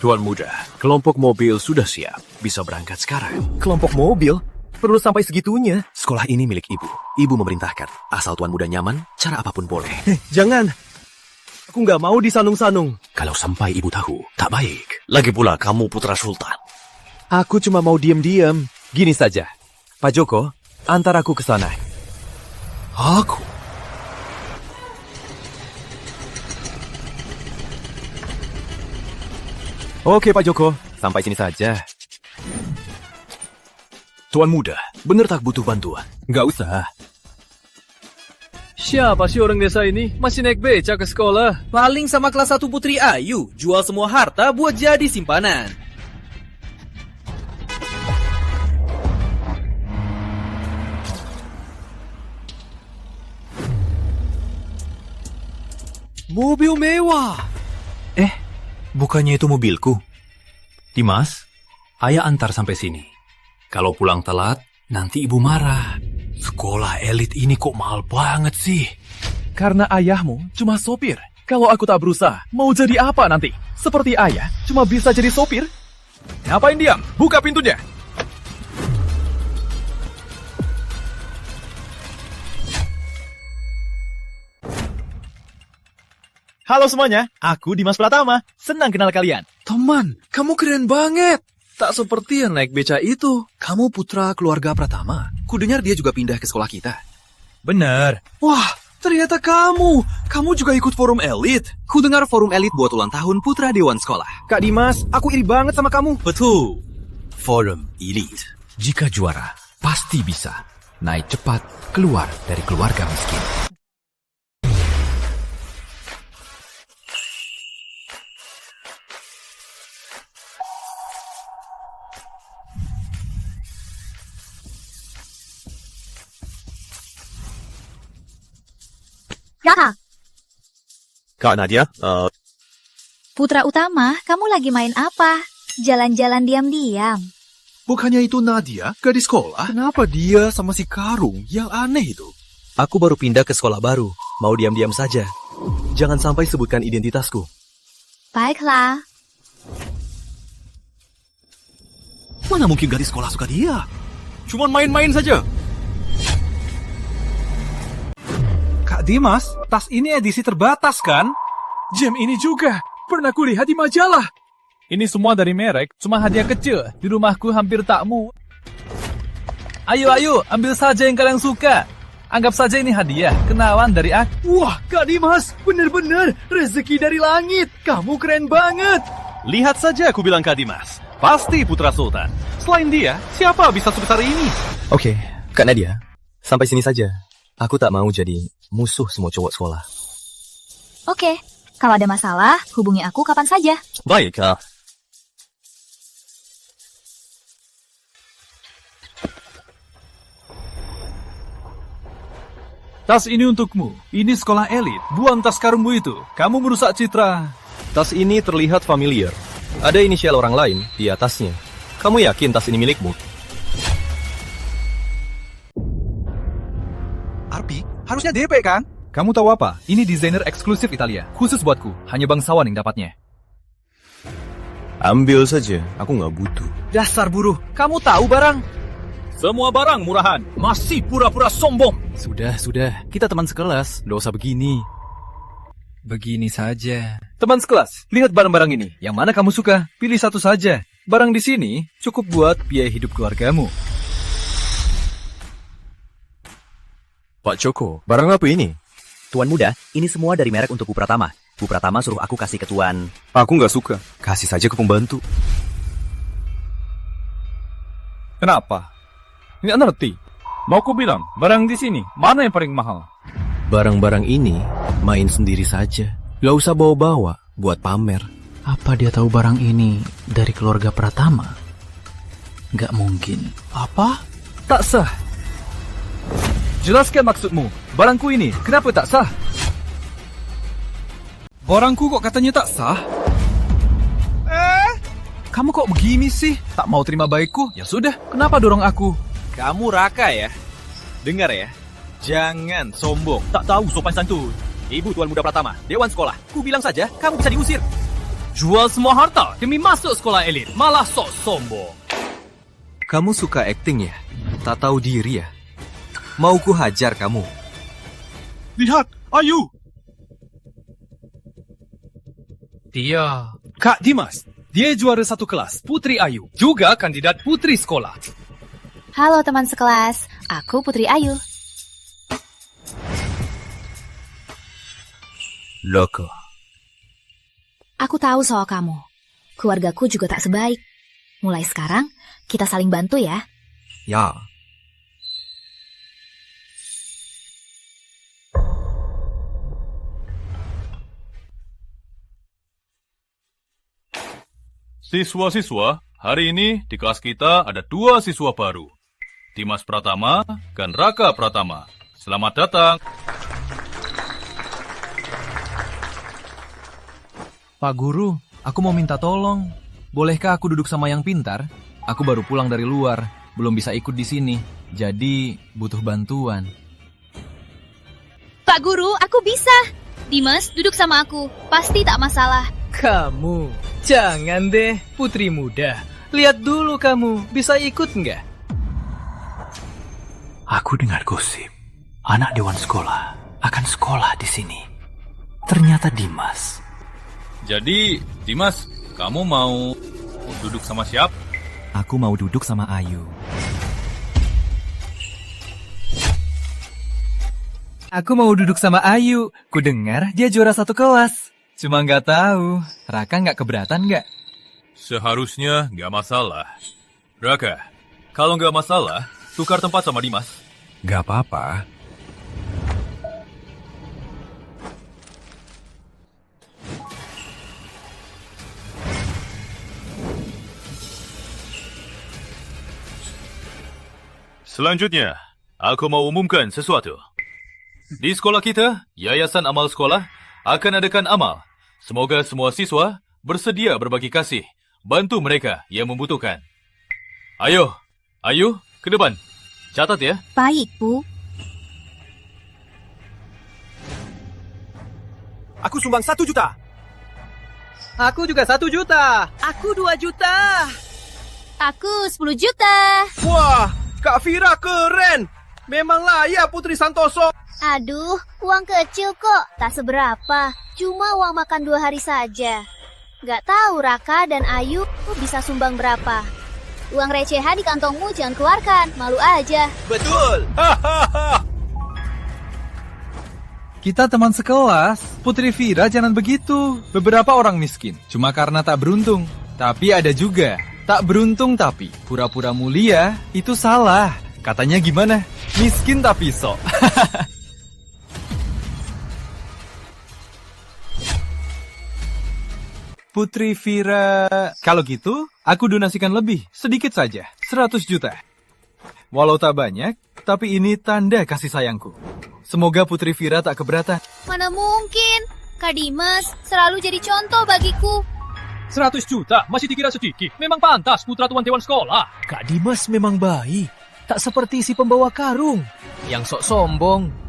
Tuan Muda, kelompok mobil sudah siap. Bisa berangkat sekarang. Kelompok mobil? Perlu sampai segitunya? Sekolah ini milik ibu. Ibu memerintahkan. Asal Tuan Muda nyaman, cara apapun boleh. Jangan. Aku nggak mau disanung-sanung. Kalau sampai ibu tahu, tak baik. Lagi pula kamu putra sultan. Aku cuma mau diam-diam. Gini saja. Pak Joko, antar aku ke sana. Aku? Oke, Pak Joko. Sampai sini saja. Tuan Muda, benar tak butuh bantuan? Nggak usah. Siapa sih orang desa ini? Masih naik beca ke sekolah? Paling sama kelas 1 Putri Ayu. Jual semua harta buat jadi simpanan. Mobil mewah. Bukannya itu mobilku? Dimas, ayah antar sampai sini. Kalau pulang telat, nanti ibu marah. Sekolah elit ini kok mahal banget sih? Karena ayahmu cuma sopir. Kalau aku tak berusaha, mau jadi apa nanti? Seperti ayah, cuma bisa jadi sopir? Ngapain diam? Buka pintunya! Halo semuanya, aku Dimas Pratama. Senang kenal kalian. Teman, kamu keren banget. Tak seperti yang naik beca itu. Kamu putra keluarga Pratama. Kudengar dia juga pindah ke sekolah kita. Bener. Wah, ternyata kamu. Kamu juga ikut forum elit. Kudengar forum elit buat ulang tahun putra Dewan Sekolah. Kak Dimas, aku iri banget sama kamu. Betul. Forum elit. Jika juara, pasti bisa naik cepat keluar dari keluarga miskin. Kak Nadia, Putra utama, kamu lagi main apa? Jalan-jalan diam-diam. bukannya itu Nadia, gadis sekolah? Kenapa dia sama si Karung? Yang aneh itu. Aku baru pindah ke sekolah baru. Mau diam-diam saja. Jangan sampai sebutkan identitasku. Baiklah. Mana mungkin gadis sekolah suka dia? Cuman main-main saja. Kak Dimas, tas ini edisi terbatas kan? Jam ini juga. Pernah kulihat di majalah. Ini semua dari merek, cuma hadiah kecil. Di rumahku hampir tak muat. Ayo, ambil saja yang kalian suka. Anggap saja ini hadiah, kenalan dari aku. Wah, Kak Dimas, bener-bener rezeki dari langit. Kamu keren banget. Lihat saja aku bilang Kak Dimas. Pasti putra sultan. Selain dia, siapa bisa sebesar ini? Oke, Kak Nadia. Sampai sini saja. Aku tak mau jadi musuh semua cowok sekolah. Oke, kalau ada masalah, hubungi aku kapan saja. Baik, Kak. Tas ini untukmu. Ini sekolah elit. Buang tas karungmu itu. Kamu merusak citra. Tas ini terlihat familiar. Ada inisial orang lain di atasnya. Kamu yakin tas ini milikmu? Arpi, harusnya DP kan? Kamu tahu apa? Ini desainer eksklusif Italia. Khusus buatku. Hanya bangsawan yang dapatnya. Ambil saja. Aku nggak butuh. Dasar buruh, kamu tahu barang? Semua barang murahan. Masih pura-pura sombong. Sudah. Kita teman sekelas. Nggak usah begini. Begini saja. Teman sekelas, lihat barang-barang ini. Yang mana kamu suka? Pilih satu saja. Barang di sini cukup buat biaya hidup keluargamu. Pak Joko, barang apa ini? Tuan Muda, ini semua dari merek untuk Bu Pratama. Bu Pratama suruh aku kasih ke Tuan. Aku nggak suka. Kasih saja ke pembantu. Kenapa? Nggak ngerti. Mau ku bilang, barang di sini, mana yang paling mahal? Barang-barang ini main sendiri saja. Gak usah bawa-bawa buat pamer. Apa dia tahu barang ini dari keluarga Pratama? Gak mungkin. Apa? Tak sah. Jelaskan maksudmu. Barangku ini, kenapa tak sah? Barangku kok katanya tak sah? Kamu kok begini sih? Tak mau terima baikku? Ya sudah, kenapa dorong aku? Kamu raka ya? Dengar ya. Jangan sombong. Tak tahu sopan santun. Ibu Tuan Muda Pratama, Dewan Sekolah. Ku bilang saja, kamu bisa diusir. Jual semua harta demi masuk sekolah elit, malah sok sombong. Kamu suka acting ya? Tak tahu diri ya? Mau ku hajar kamu? Lihat, Ayu! Dia... Kak Dimas, dia juara satu kelas, Putri Ayu. Juga kandidat putri sekolah. Halo teman sekelas, aku Putri Ayu. Loko. Aku tahu soal kamu. Keluargaku juga tak sebaik. Mulai sekarang, kita saling bantu ya. Ya. Siswa-siswa, hari ini di kelas kita ada 2 siswa baru. Dimas Pratama dan Raka Pratama. Selamat datang. Pak Guru, aku mau minta tolong. Bolehkah aku duduk sama yang pintar? Aku baru pulang dari luar, belum bisa ikut di sini. Jadi, butuh bantuan. Pak Guru, aku bisa. Dimas, duduk sama aku. Pasti tak masalah. Kamu, jangan deh, putri muda. Lihat dulu kamu, bisa ikut nggak? Aku dengar gosip, anak dewan sekolah akan sekolah di sini. Ternyata Dimas. Jadi, Dimas, kamu mau duduk sama siapa? Aku mau duduk sama Ayu. Aku mau duduk sama Ayu. Ku dengar dia juara satu kelas. Cuma nggak tahu, Raka nggak keberatan nggak? Seharusnya nggak masalah. Raka, kalau nggak masalah, tukar tempat sama Dimas. Gak apa-apa. Selanjutnya, aku mau umumkan sesuatu. Di sekolah kita, Yayasan Amal Sekolah akan adakan amal. Semoga semua siswa bersedia berbagi kasih, bantu mereka yang membutuhkan. Ayo, ke depan. Catat ya. Baik, Bu. Aku sumbang 1 juta. Aku juga 1 juta. Aku 2 juta. Aku 10 juta. Wah, Kak Vira keren. Memang layak Putri Santoso. Aduh, uang kecil kok, tak seberapa. Cuma uang makan 2 hari saja. Gak tahu Raka dan Ayu bisa sumbang berapa. Uang recehan di kantongmu jangan keluarkan, malu aja. Betul. Kita teman sekelas. Putri Vira jangan begitu. Beberapa orang miskin, cuma karena tak beruntung. Tapi ada juga tak beruntung tapi pura-pura mulia, itu salah. Katanya gimana? Miskin tapi sok. Putri Vira, kalau gitu, aku donasikan lebih, sedikit saja, 100 juta. Walau tak banyak, tapi ini tanda kasih sayangku. Semoga Putri Vira tak keberatan. Mana mungkin? Kak Dimas selalu jadi contoh bagiku. 100 juta masih dikira sedikit. Memang pantas putra tuan dewan sekolah. Kak Dimas memang baik, tak seperti si pembawa karung, yang sok sombong.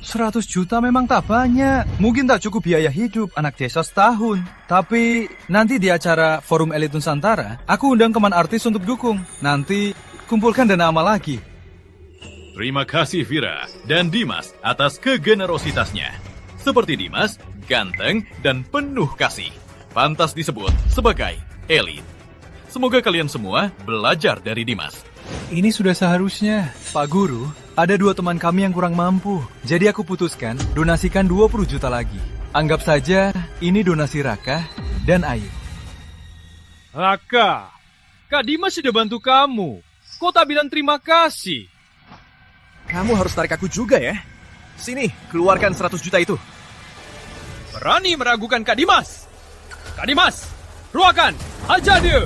100 juta memang tak banyak. Mungkin tak cukup biaya hidup anak desa setahun. Tapi nanti di acara Forum Elit Nusantara, aku undang teman artis untuk dukung. Nanti kumpulkan dana amal lagi. Terima kasih Vira dan Dimas atas kegenerositasnya. Seperti Dimas, ganteng dan penuh kasih. Pantas disebut sebagai elit. Semoga kalian semua belajar dari Dimas. Ini sudah seharusnya. Pak Guru, ada 2 teman kami yang kurang mampu. Jadi aku putuskan donasikan 20 juta lagi. Anggap saja ini donasi Raka dan Ayu. Raka, Kak Dimas sudah bantu kamu. Kok tak bilang terima kasih? Kamu harus tarik aku juga ya. Sini, keluarkan 100 juta itu. Berani meragukan Kak Dimas? Kak Dimas, ruakan, ajar dia.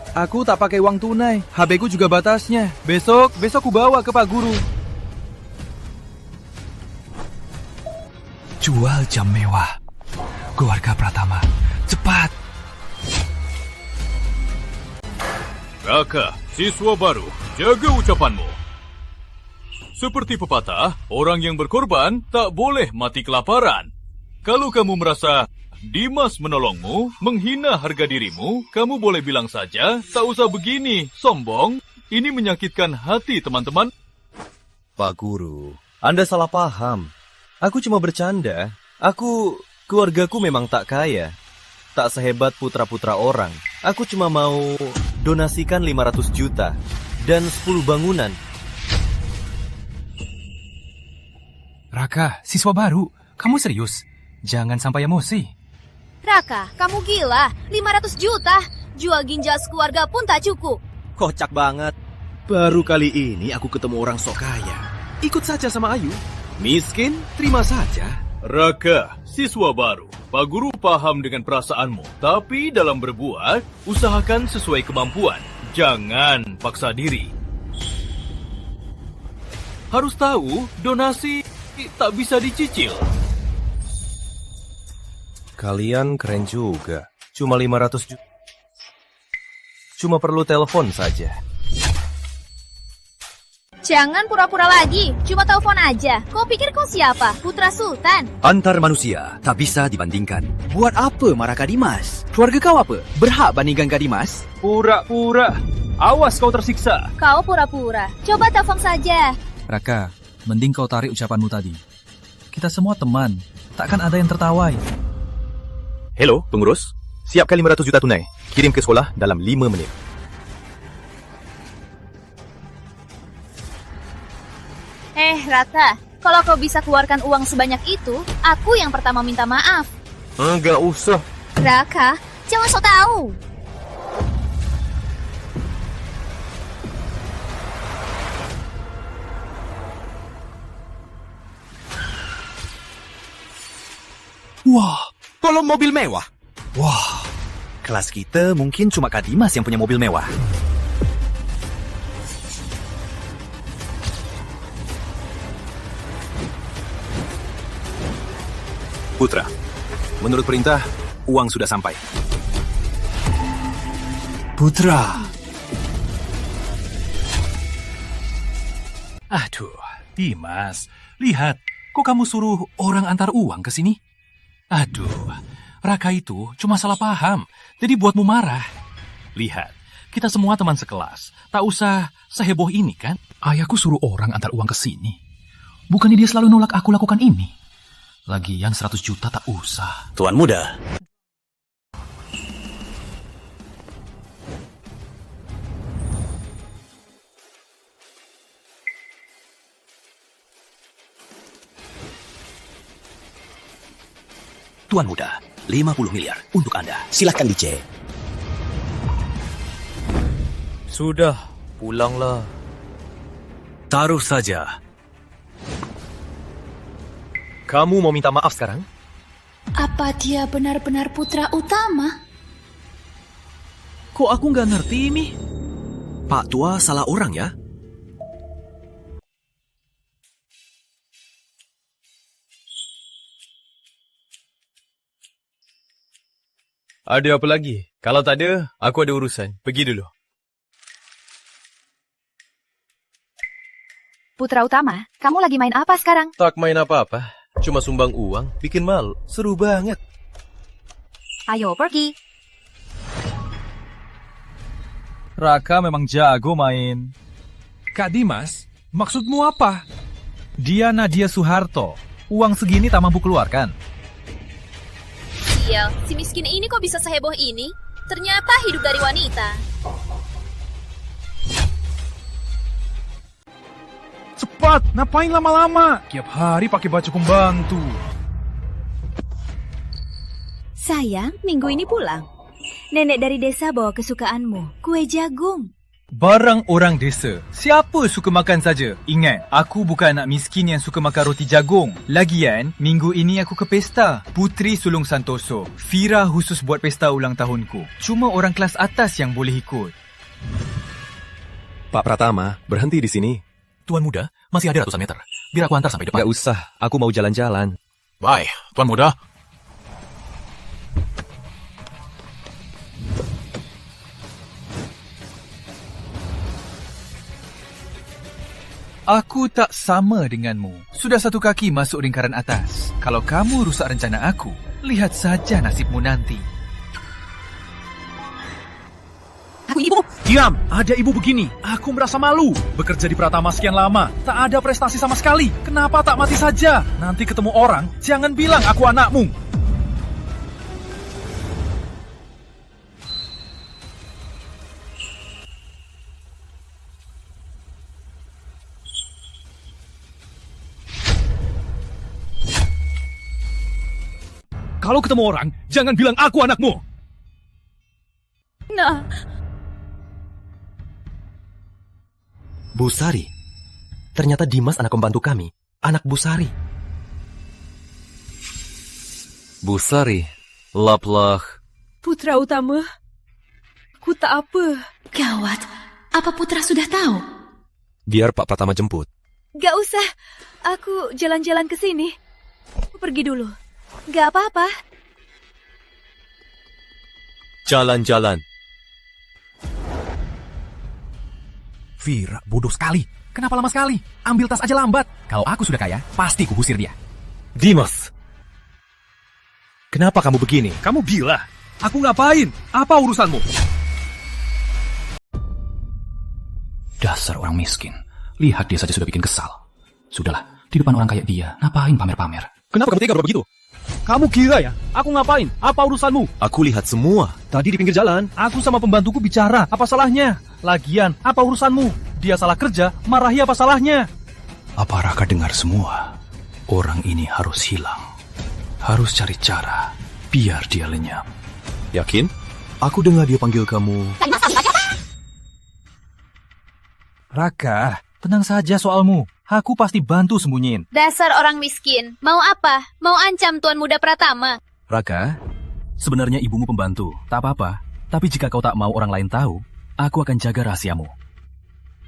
Aku tak pakai uang tunai. HP ku juga batasnya. Besok ku bawa ke Pak Guru. Jual jam mewah. Keluarga Pratama, cepat. Raka, siswa baru, jaga ucapanmu. Seperti pepatah, orang yang berkorban tak boleh mati kelaparan. Kalau kamu merasa Dimas menolongmu, menghina harga dirimu, kamu boleh bilang saja, tak usah begini, sombong. Ini menyakitkan hati teman-teman. Pak Guru, Anda salah paham. Aku cuma bercanda. Keluargaku memang tak kaya. Tak sehebat putra-putra orang. Aku cuma mau donasikan 500 juta dan 10 bangunan. Raka, siswa baru. Kamu serius? Jangan sampai emosi. Raka, kamu gila. 500 juta. Jual ginjal sekeluarga pun tak cukup. Kocak banget. Baru kali ini aku ketemu orang sok kaya. Ikut saja sama Ayu. Miskin, terima saja. Raka, siswa baru. Pak Guru paham dengan perasaanmu. Tapi dalam berbuat, usahakan sesuai kemampuan. Jangan paksa diri. Harus tahu, donasi tak bisa dicicil. Kalian keren juga. Cuma 500 juta. Cuma perlu telepon saja. Jangan pura-pura lagi. Cuma telepon aja. Kau pikir kau siapa? Putra Sultan? Antar manusia tak bisa dibandingkan. Buat apa marah Kak Dimas? Keluarga kau apa? Berhak bandingkan Kak Dimas? Pura-pura. Awas kau tersiksa. Kau pura-pura. Coba telepon saja. Raka, mending kau tarik ucapanmu tadi. Kita semua teman. Takkan ada yang tertawai. Hello, pengurus. Siapkan 500 juta tunai. Kirim ke sekolah dalam 5 menit. Raka, kalau kau bisa keluarkan uang sebanyak itu, aku yang pertama minta maaf. Enggak usah. Raka, jangan sok tahu. Wah, kalau mobil mewah. Wah, kelas kita mungkin cuma Kak Dimas yang punya mobil mewah. Putra, menurut perintah, uang sudah sampai. Putra. Aduh, Dimas. Lihat, kok kamu suruh orang antar uang ke sini? Aduh, Raka itu cuma salah paham, jadi buatmu marah. Lihat, kita semua teman sekelas. Tak usah seheboh ini, kan? Ayahku suruh orang antar uang ke sini. Bukannya dia selalu nolak aku lakukan ini? Lagian 100 juta tak usah. Tuan muda. Tuan muda, 50 miliar untuk Anda. Silakan dicek. Sudah, pulanglah. Taruh saja. Kamu mau minta maaf sekarang? Apa dia benar-benar putra utama? Kok aku nggak ngerti ini? Pak Tua salah orang ya? Ada apa lagi? Kalau tak ada, aku ada urusan. Pergi dulu. Putra utama, kamu lagi main apa sekarang? Tak main apa-apa. Cuma sumbang uang, bikin malu. Seru banget. Ayo pergi. Raka memang jago main. Kak Dimas, maksudmu apa? Dia Nadia Soeharto. Uang segini tak mampu keluarkan. Sial, si miskin ini kok bisa seheboh ini? Ternyata hidup dari wanita. Cepat, ngapain lama-lama? Tiap hari pakai baju pembantu. Sayang, minggu ini pulang. Nenek dari desa bawa kesukaanmu, kue jagung. Barang orang desa. Siapa suka makan saja? Ingat, aku bukan anak miskin yang suka makan roti jagung. Lagian, minggu ini aku ke pesta. Putri Sulung Santoso. Fira khusus buat pesta ulang tahunku. Cuma orang kelas atas yang boleh ikut. Pak Pratama, berhenti di sini. Tuan muda, masih ada ratusan meter. Biar aku antar sampai depan. Gak usah, aku mau jalan-jalan. Baik, Tuan muda. Aku tak sama denganmu. Sudah satu kaki masuk lingkaran atas. Kalau kamu rusak rencana aku, Lihat saja nasibmu nanti. Aku ibu. Diam, ada ibu begini. Aku merasa malu. Bekerja di Pratama sekian lama, tak ada prestasi sama sekali. Kenapa tak mati saja? Nanti ketemu orang, jangan bilang aku anakmu. Kalau ketemu orang, jangan bilang aku anakmu. Nah, Bu Sari. Ternyata Dimas anak pembantu kami. Anak Bu Sari. Bu Sari. Laplah. Putra utama. Ku tak apa. Gawat. Apa Putra sudah tahu? Biar Pak Pratama jemput. Gak usah. Aku jalan-jalan ke sini. Aku pergi dulu. Gak apa-apa. Jalan-jalan. Vira, bodoh sekali. Kenapa lama sekali? Ambil tas aja lambat. Kalau aku sudah kaya, pasti kuusir dia. Dimas. Kenapa kamu begini? Kamu gila. Aku ngapain? Apa urusanmu? Dasar orang miskin. Lihat dia saja sudah bikin kesal. Sudahlah, di depan orang kayak dia, ngapain pamer-pamer? Kenapa kamu tega berbuat begitu? Kamu gila ya? Aku ngapain? Apa urusanmu? Aku lihat semua. Tadi di pinggir jalan, aku sama pembantuku bicara. Apa salahnya? Lagian, apa urusanmu? Dia salah kerja, marahi apa salahnya? Apa Raka dengar semua? Orang ini harus hilang. Harus cari cara, biar dia lenyap. Yakin? Aku dengar dia panggil kamu. Raka, tenang saja soalmu. Aku pasti bantu sembunyiin. Dasar orang miskin. Mau apa? Mau ancam Tuan Muda Pratama? Raka, sebenarnya ibumu pembantu, tak apa-apa. Tapi jika kau tak mau orang lain tahu, aku akan jaga rahasiamu.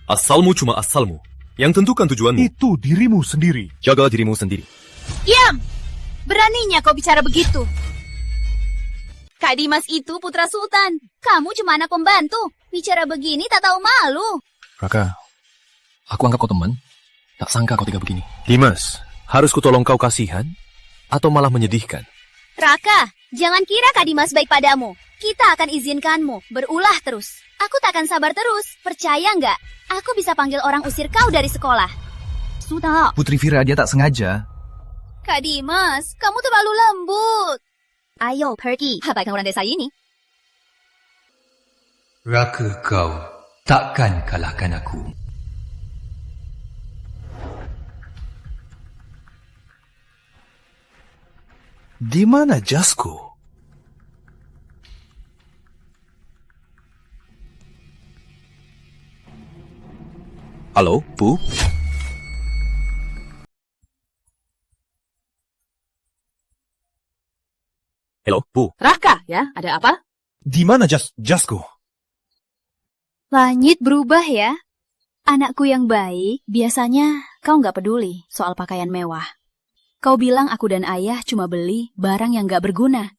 Asalmu cuma asalmu. Yang tentukan tujuanmu. Itu dirimu sendiri. Jaga dirimu sendiri. Diam! Beraninya kau bicara begitu. Kak Dimas itu putra sultan. Kamu cuma anak pembantu. Bicara begini tak tahu malu. Raka, aku anggap kau teman. Tak sangka kau tega begini. Dimas, harus kutolong kau kasihan? Atau malah menyedihkan? Raka, jangan kira Kak Dimas baik padamu. Kita akan izinkanmu berulah terus. Aku tak akan sabar terus. Percaya nggak? Aku bisa panggil orang usir kau dari sekolah. Sudah. Putri Vira, dia tak sengaja. Kak Dimas, kamu terlalu lembut. Ayo, pergi. Abaikan orang desa ini. Raka kau takkan kalahkan aku. Di mana jasku? Halo, Bu? Halo, Bu. Raka, ya? Ada apa? Di mana jasku? Langit berubah ya. Anakku yang baik, biasanya kau nggak peduli soal pakaian mewah. Kau bilang aku dan ayah cuma beli barang yang nggak berguna.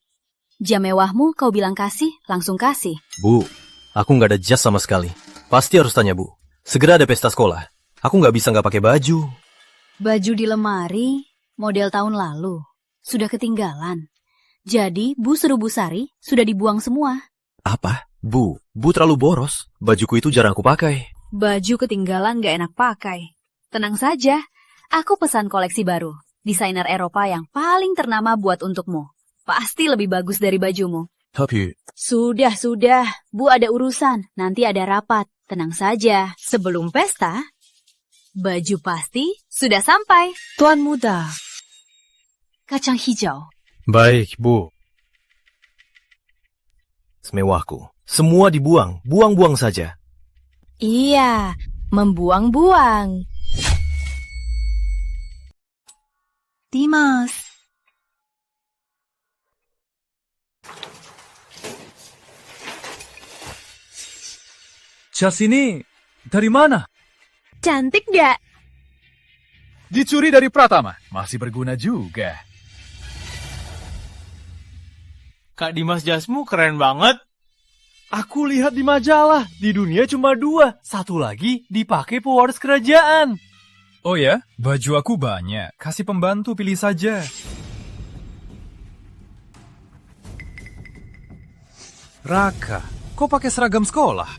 Jam mewahmu kau bilang kasih, langsung kasih. Bu, aku nggak ada jas sama sekali. Pasti harus tanya, Bu. Segera ada pesta sekolah. Aku nggak bisa nggak pakai baju. Baju di lemari, model tahun lalu. Sudah ketinggalan. Jadi, Bu suruh Bu Sari, sudah dibuang semua. Apa? Bu terlalu boros. Bajuku itu jarang aku pakai. Baju ketinggalan gak enak pakai. Tenang saja, aku pesan koleksi baru. Desainer Eropa yang paling ternama buat untukmu. Pasti lebih bagus dari bajumu. Tapi... Sudah, Bu ada urusan. Nanti ada rapat. Tenang saja. Sebelum pesta, baju pasti sudah sampai. Tuan Muda. Kacang hijau. Baik, Bu. Semewahku. Semua dibuang. Buang-buang saja. Iya, membuang-buang. Dimas. Jas ini dari mana? Cantik gak? Dicuri dari Pratama. Masih berguna juga. Kak Dimas jasmu keren banget. Aku lihat di majalah, di dunia cuma 2. Satu lagi dipakai pewaris kerajaan. Oh ya, baju aku banyak. Kasih pembantu pilih saja. Raka, kau pakai seragam sekolah?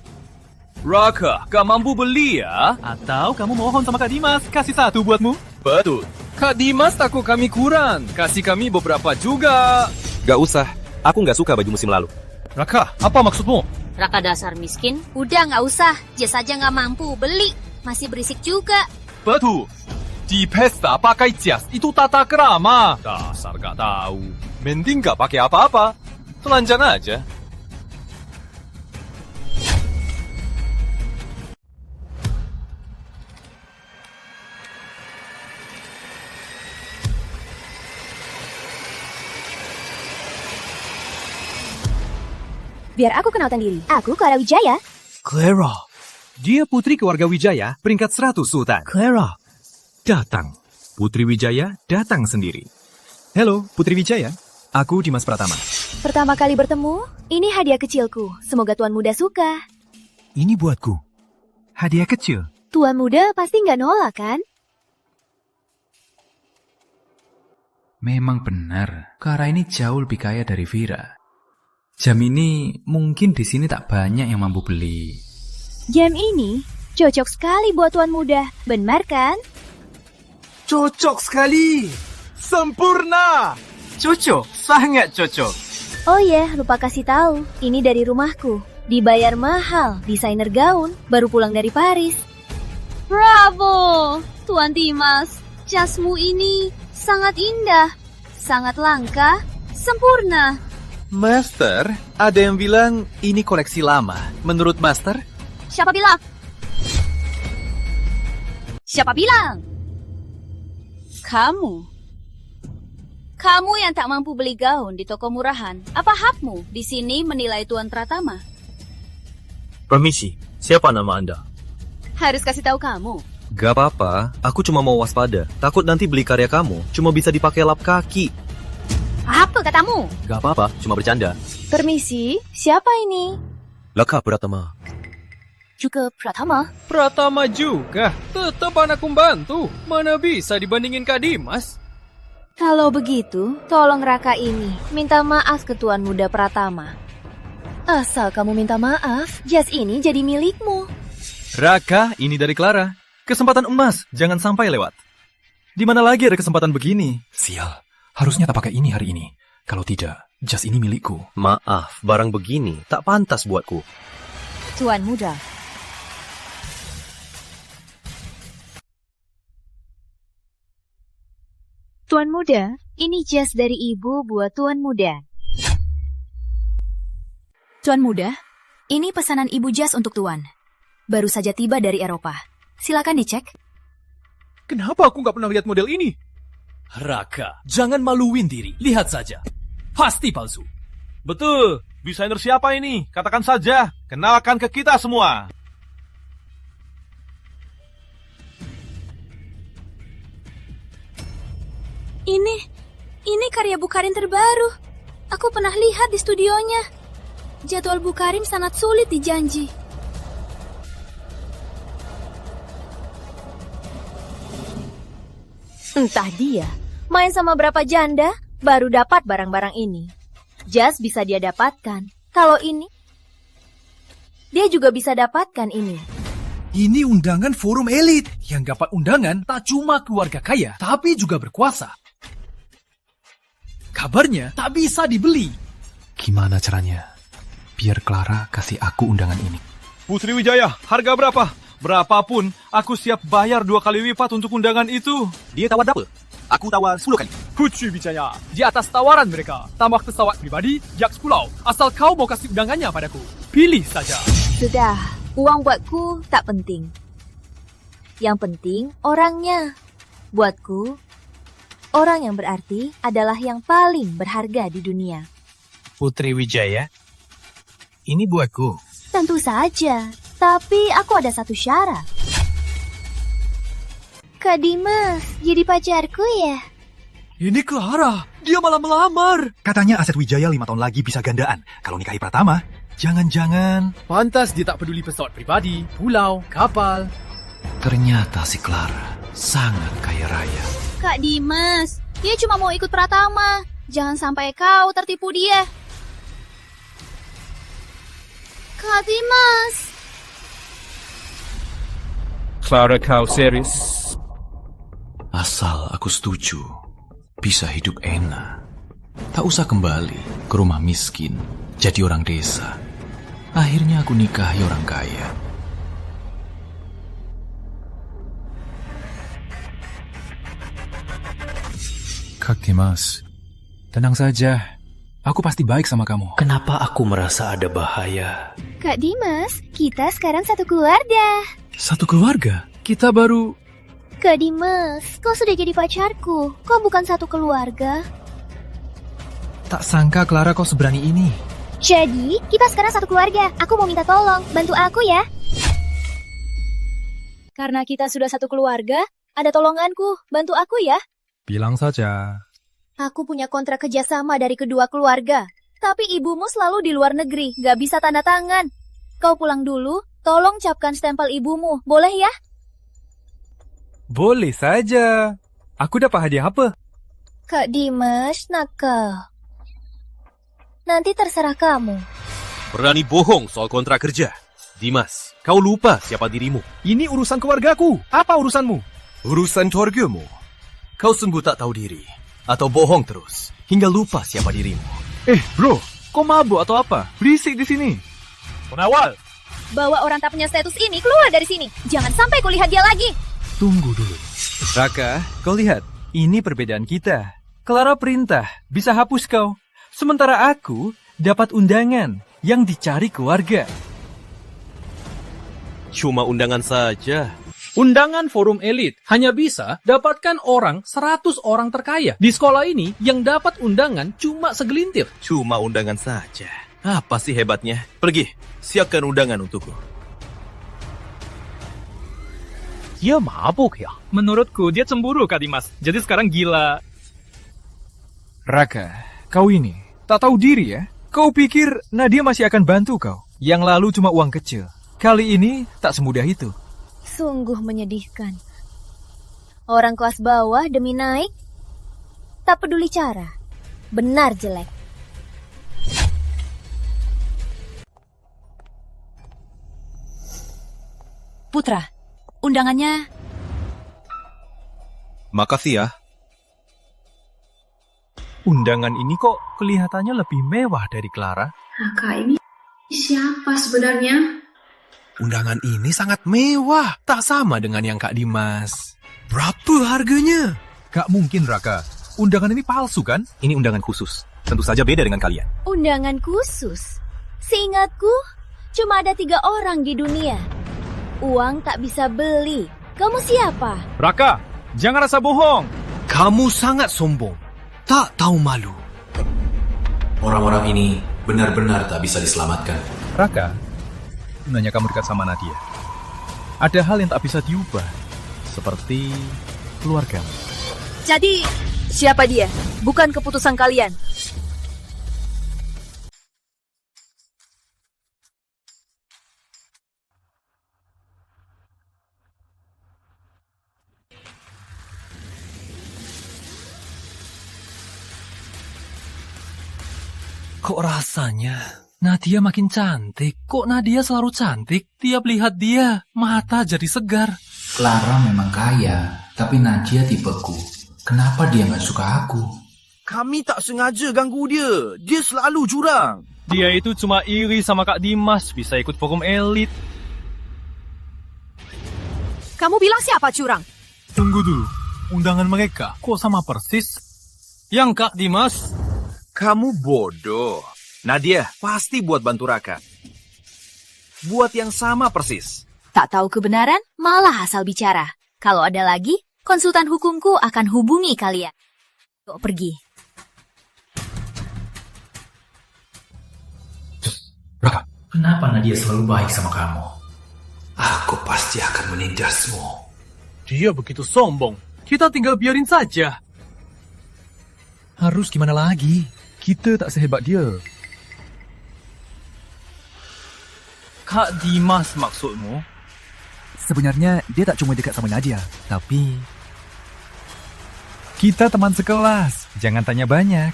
Raka, gak mampu beli ya? Atau kamu mohon sama Kak Dimas, kasih satu buatmu? Betul. Kak Dimas takut kami kurang. Kasih kami beberapa juga. Gak usah, aku gak suka baju musim lalu. Raka, apa maksudmu? Raka dasar miskin. Udah nggak usah, Jas aja nggak mampu beli. Masih berisik juga. Betul. Di pesta pakai jas, itu tata krama. Dasar gak tahu. Mending gak pakai apa-apa. Telanjang aja. Biar aku kenalkan diri. Aku Clara Wijaya. Clara. Dia putri keluarga Wijaya, peringkat 100 Sultan. Clara. Datang. Putri Wijaya datang sendiri. Halo, Putri Wijaya. Aku Dimas Pratama. Pertama kali bertemu, ini hadiah kecilku. Semoga Tuan Muda suka. Ini buatku. Hadiah kecil. Tuan Muda pasti nggak nolak, kan? Memang benar, Clara ini jauh lebih kaya dari Vira. Jam ini mungkin di sini tak banyak yang mampu beli. Jam ini cocok sekali buat Tuan Muda, benar kan? Cocok sekali. Sempurna. Cocok, sangat cocok. Oh ya, lupa kasih tahu. Ini dari rumahku. Dibayar mahal, desainer gaun, baru pulang dari Paris. Bravo, Tuan Dimas. Jasmu ini sangat indah, sangat langka, sempurna. Master, ada yang bilang ini koleksi lama. Menurut Master? Siapa bilang? Siapa bilang? Kamu yang tak mampu beli gaun di toko murahan. Apa hakmu di sini menilai Tuan Pratama? Permisi, siapa nama Anda? Harus kasih tahu kamu. Gak apa-apa, aku cuma mau waspada. Takut nanti beli karya kamu, cuma bisa dipakai lap kaki. Apa katamu? Gak apa-apa, cuma bercanda. Permisi, siapa ini? Laka Pratama. Juga Pratama. Pratama juga. Tetap anak pembantu. Mana bisa dibandingin Kak Dimas? Kalau begitu, tolong Raka ini minta maaf ke Tuan Muda Pratama. Asal kamu minta maaf, jas ini jadi milikmu. Raka, ini dari Clara. Kesempatan emas, jangan sampai lewat. Di mana lagi ada kesempatan begini? Sial, harusnya tak pakai ini hari ini. Kalau tidak, jas ini milikku. Maaf, barang begini tak pantas buatku. Tuan Muda. Tuan Muda, ini jas dari ibu buat Tuan Muda. Tuan Muda, ini pesanan ibu jas untuk Tuan. Baru saja tiba dari Eropa. Silakan dicek. Kenapa aku nggak pernah lihat model ini? Raka, jangan maluin diri. Lihat saja. Pasti palsu. Betul. Desainer siapa ini? Katakan saja. Kenalkan ke kita semua. Ini karya Bukarin terbaru. Aku pernah lihat di studionya. Jadwal Bukarin sangat sulit dijanji. Entah dia main sama berapa janda baru dapat barang-barang ini. Jas bisa dia dapatkan. Kalau ini, dia juga bisa dapatkan ini. Ini undangan forum elit. Yang dapat undangan tak cuma keluarga kaya, tapi juga berkuasa. Kabarnya tak bisa dibeli. Gimana caranya? Biar Clara kasih aku undangan ini. Putri Wijaya, harga berapa? Berapapun, aku siap bayar 2 kali lipat untuk undangan itu. Dia tawar double. Aku tawar 10 kali. Putri Wijaya, di atas tawaran mereka, tambah pesawat pribadi, jak pulau. Asal kau mau kasih undangannya padaku. Pilih saja. Sudah, uang buatku tak penting. Yang penting orangnya. Buatku, orang yang berarti adalah yang paling berharga di dunia. Putri Wijaya, ini buatku. Tentu saja, tapi aku ada satu syarat. Kak Dimas, jadi pacarku ya? Ini Clara, dia malah melamar. Katanya aset Wijaya 5 tahun lagi bisa gandaan. Kalau nikahi Pratama, jangan-jangan. Pantas dia tak peduli pesawat pribadi, pulau, kapal. Ternyata si Clara sangat kaya raya. Kak Dimas, dia cuma mau ikut Pratama. Jangan sampai kau tertipu dia. Kak Dimas. Clara, kau serius? Asal aku setuju, bisa hidup enak. Tak usah kembali ke rumah miskin, jadi orang desa. Akhirnya aku nikahi orang kaya. Kak Dimas, tenang saja. Aku pasti baik sama kamu. Kenapa aku merasa ada bahaya? Kak Dimas, kita sekarang satu keluarga. Satu keluarga? Kita baru... Kak Dimas, kau sudah jadi pacarku. Kau bukan satu keluarga. Tak sangka Clara kau seberani ini. Jadi, kita sekarang satu keluarga. Aku mau minta tolong, bantu aku ya. Karena kita sudah satu keluarga, ada tolonganku. Bantu aku ya. Bilang saja. Aku punya kontrak kerjasama dari kedua keluarga. Tapi ibumu selalu di luar negeri, gak bisa tanda tangan. Kau pulang dulu, tolong capkan stempel ibumu, boleh ya? Boleh saja. Aku dapat hadiah apa? Kak Dimas, nakal. Nanti terserah kamu. Berani bohong soal kontrak kerja. Dimas, kau lupa siapa dirimu. Ini urusan keluargaku. Apa urusanmu? Urusan keluargamu. Kau sungguh tak tahu diri. Atau bohong terus, hingga lupa siapa dirimu. Bro, kau mabuk atau apa? Berisik di sini. Penawal! Bawa orang tak punya status ini keluar dari sini. Jangan sampai kulihat dia lagi. Tunggu dulu. Raka, kau lihat. Ini perbedaan kita. Clara perintah, bisa hapus kau. Sementara aku dapat undangan yang dicari keluarga. Cuma undangan saja. Undangan forum elit hanya bisa dapatkan orang 100 orang terkaya. Di sekolah ini yang dapat undangan cuma segelintir. Cuma undangan saja. Apa sih hebatnya? Pergi, siapkan undangan untukku. Dia mabuk ya? Menurutku dia cemburu, Kak Dimas. Jadi sekarang gila. Raka, kau ini tak tahu diri ya? Kau pikir Nadia masih akan bantu kau? Yang lalu cuma uang kecil. Kali ini tak semudah itu. Sungguh menyedihkan. Orang kelas bawah demi naik, tak peduli cara. Benar jelek. Putra, undangannya... Makasih ya. Undangan ini kok kelihatannya lebih mewah dari Clara. Raka ini siapa sebenarnya? Undangan ini sangat mewah, tak sama dengan yang Kak Dimas. Berapa harganya? Gak mungkin, Raka. Undangan ini palsu, kan? Ini undangan khusus. Tentu saja beda dengan kalian. Undangan khusus? Seingatku, cuma ada 3 orang di dunia. Uang tak bisa beli. Kamu siapa? Raka, jangan rasa bohong. Kamu sangat sombong. Tak tahu malu. Orang-orang ini benar-benar tak bisa diselamatkan. Raka, gunanya kamu dekat sama Nadia. Ada hal yang tak bisa diubah. Seperti keluargamu. Jadi, siapa dia? Bukan keputusan kalian. Kok rasanya Nadia makin cantik? Kok Nadia selalu cantik? Tiap lihat dia, mata jadi segar. Clara memang kaya, tapi Nadia tipeku. Kenapa dia nggak suka aku? Kami tak sengaja ganggu dia. Dia selalu curang. Dia itu cuma iri sama Kak Dimas, bisa ikut forum elit. Kamu bilang siapa curang? Tunggu dulu. Undangan mereka kok sama persis? Yang Kak Dimas? Kamu bodoh. Nadia pasti buat bantu Raka. Buat yang sama persis. Tak tahu kebenaran, malah asal bicara. Kalau ada lagi, konsultan hukumku akan hubungi kalian. Yuk pergi. Raka, kenapa Nadia selalu baik sama kamu? Aku pasti akan menindasmu. Dia begitu sombong. Kita tinggal biarin saja. Harus gimana lagi? Kita tak sehebat dia. Kak Dimas maksudmu? Sebenarnya dia tak cuma dekat sama Nadia, tapi kita teman sekelas. Jangan tanya banyak.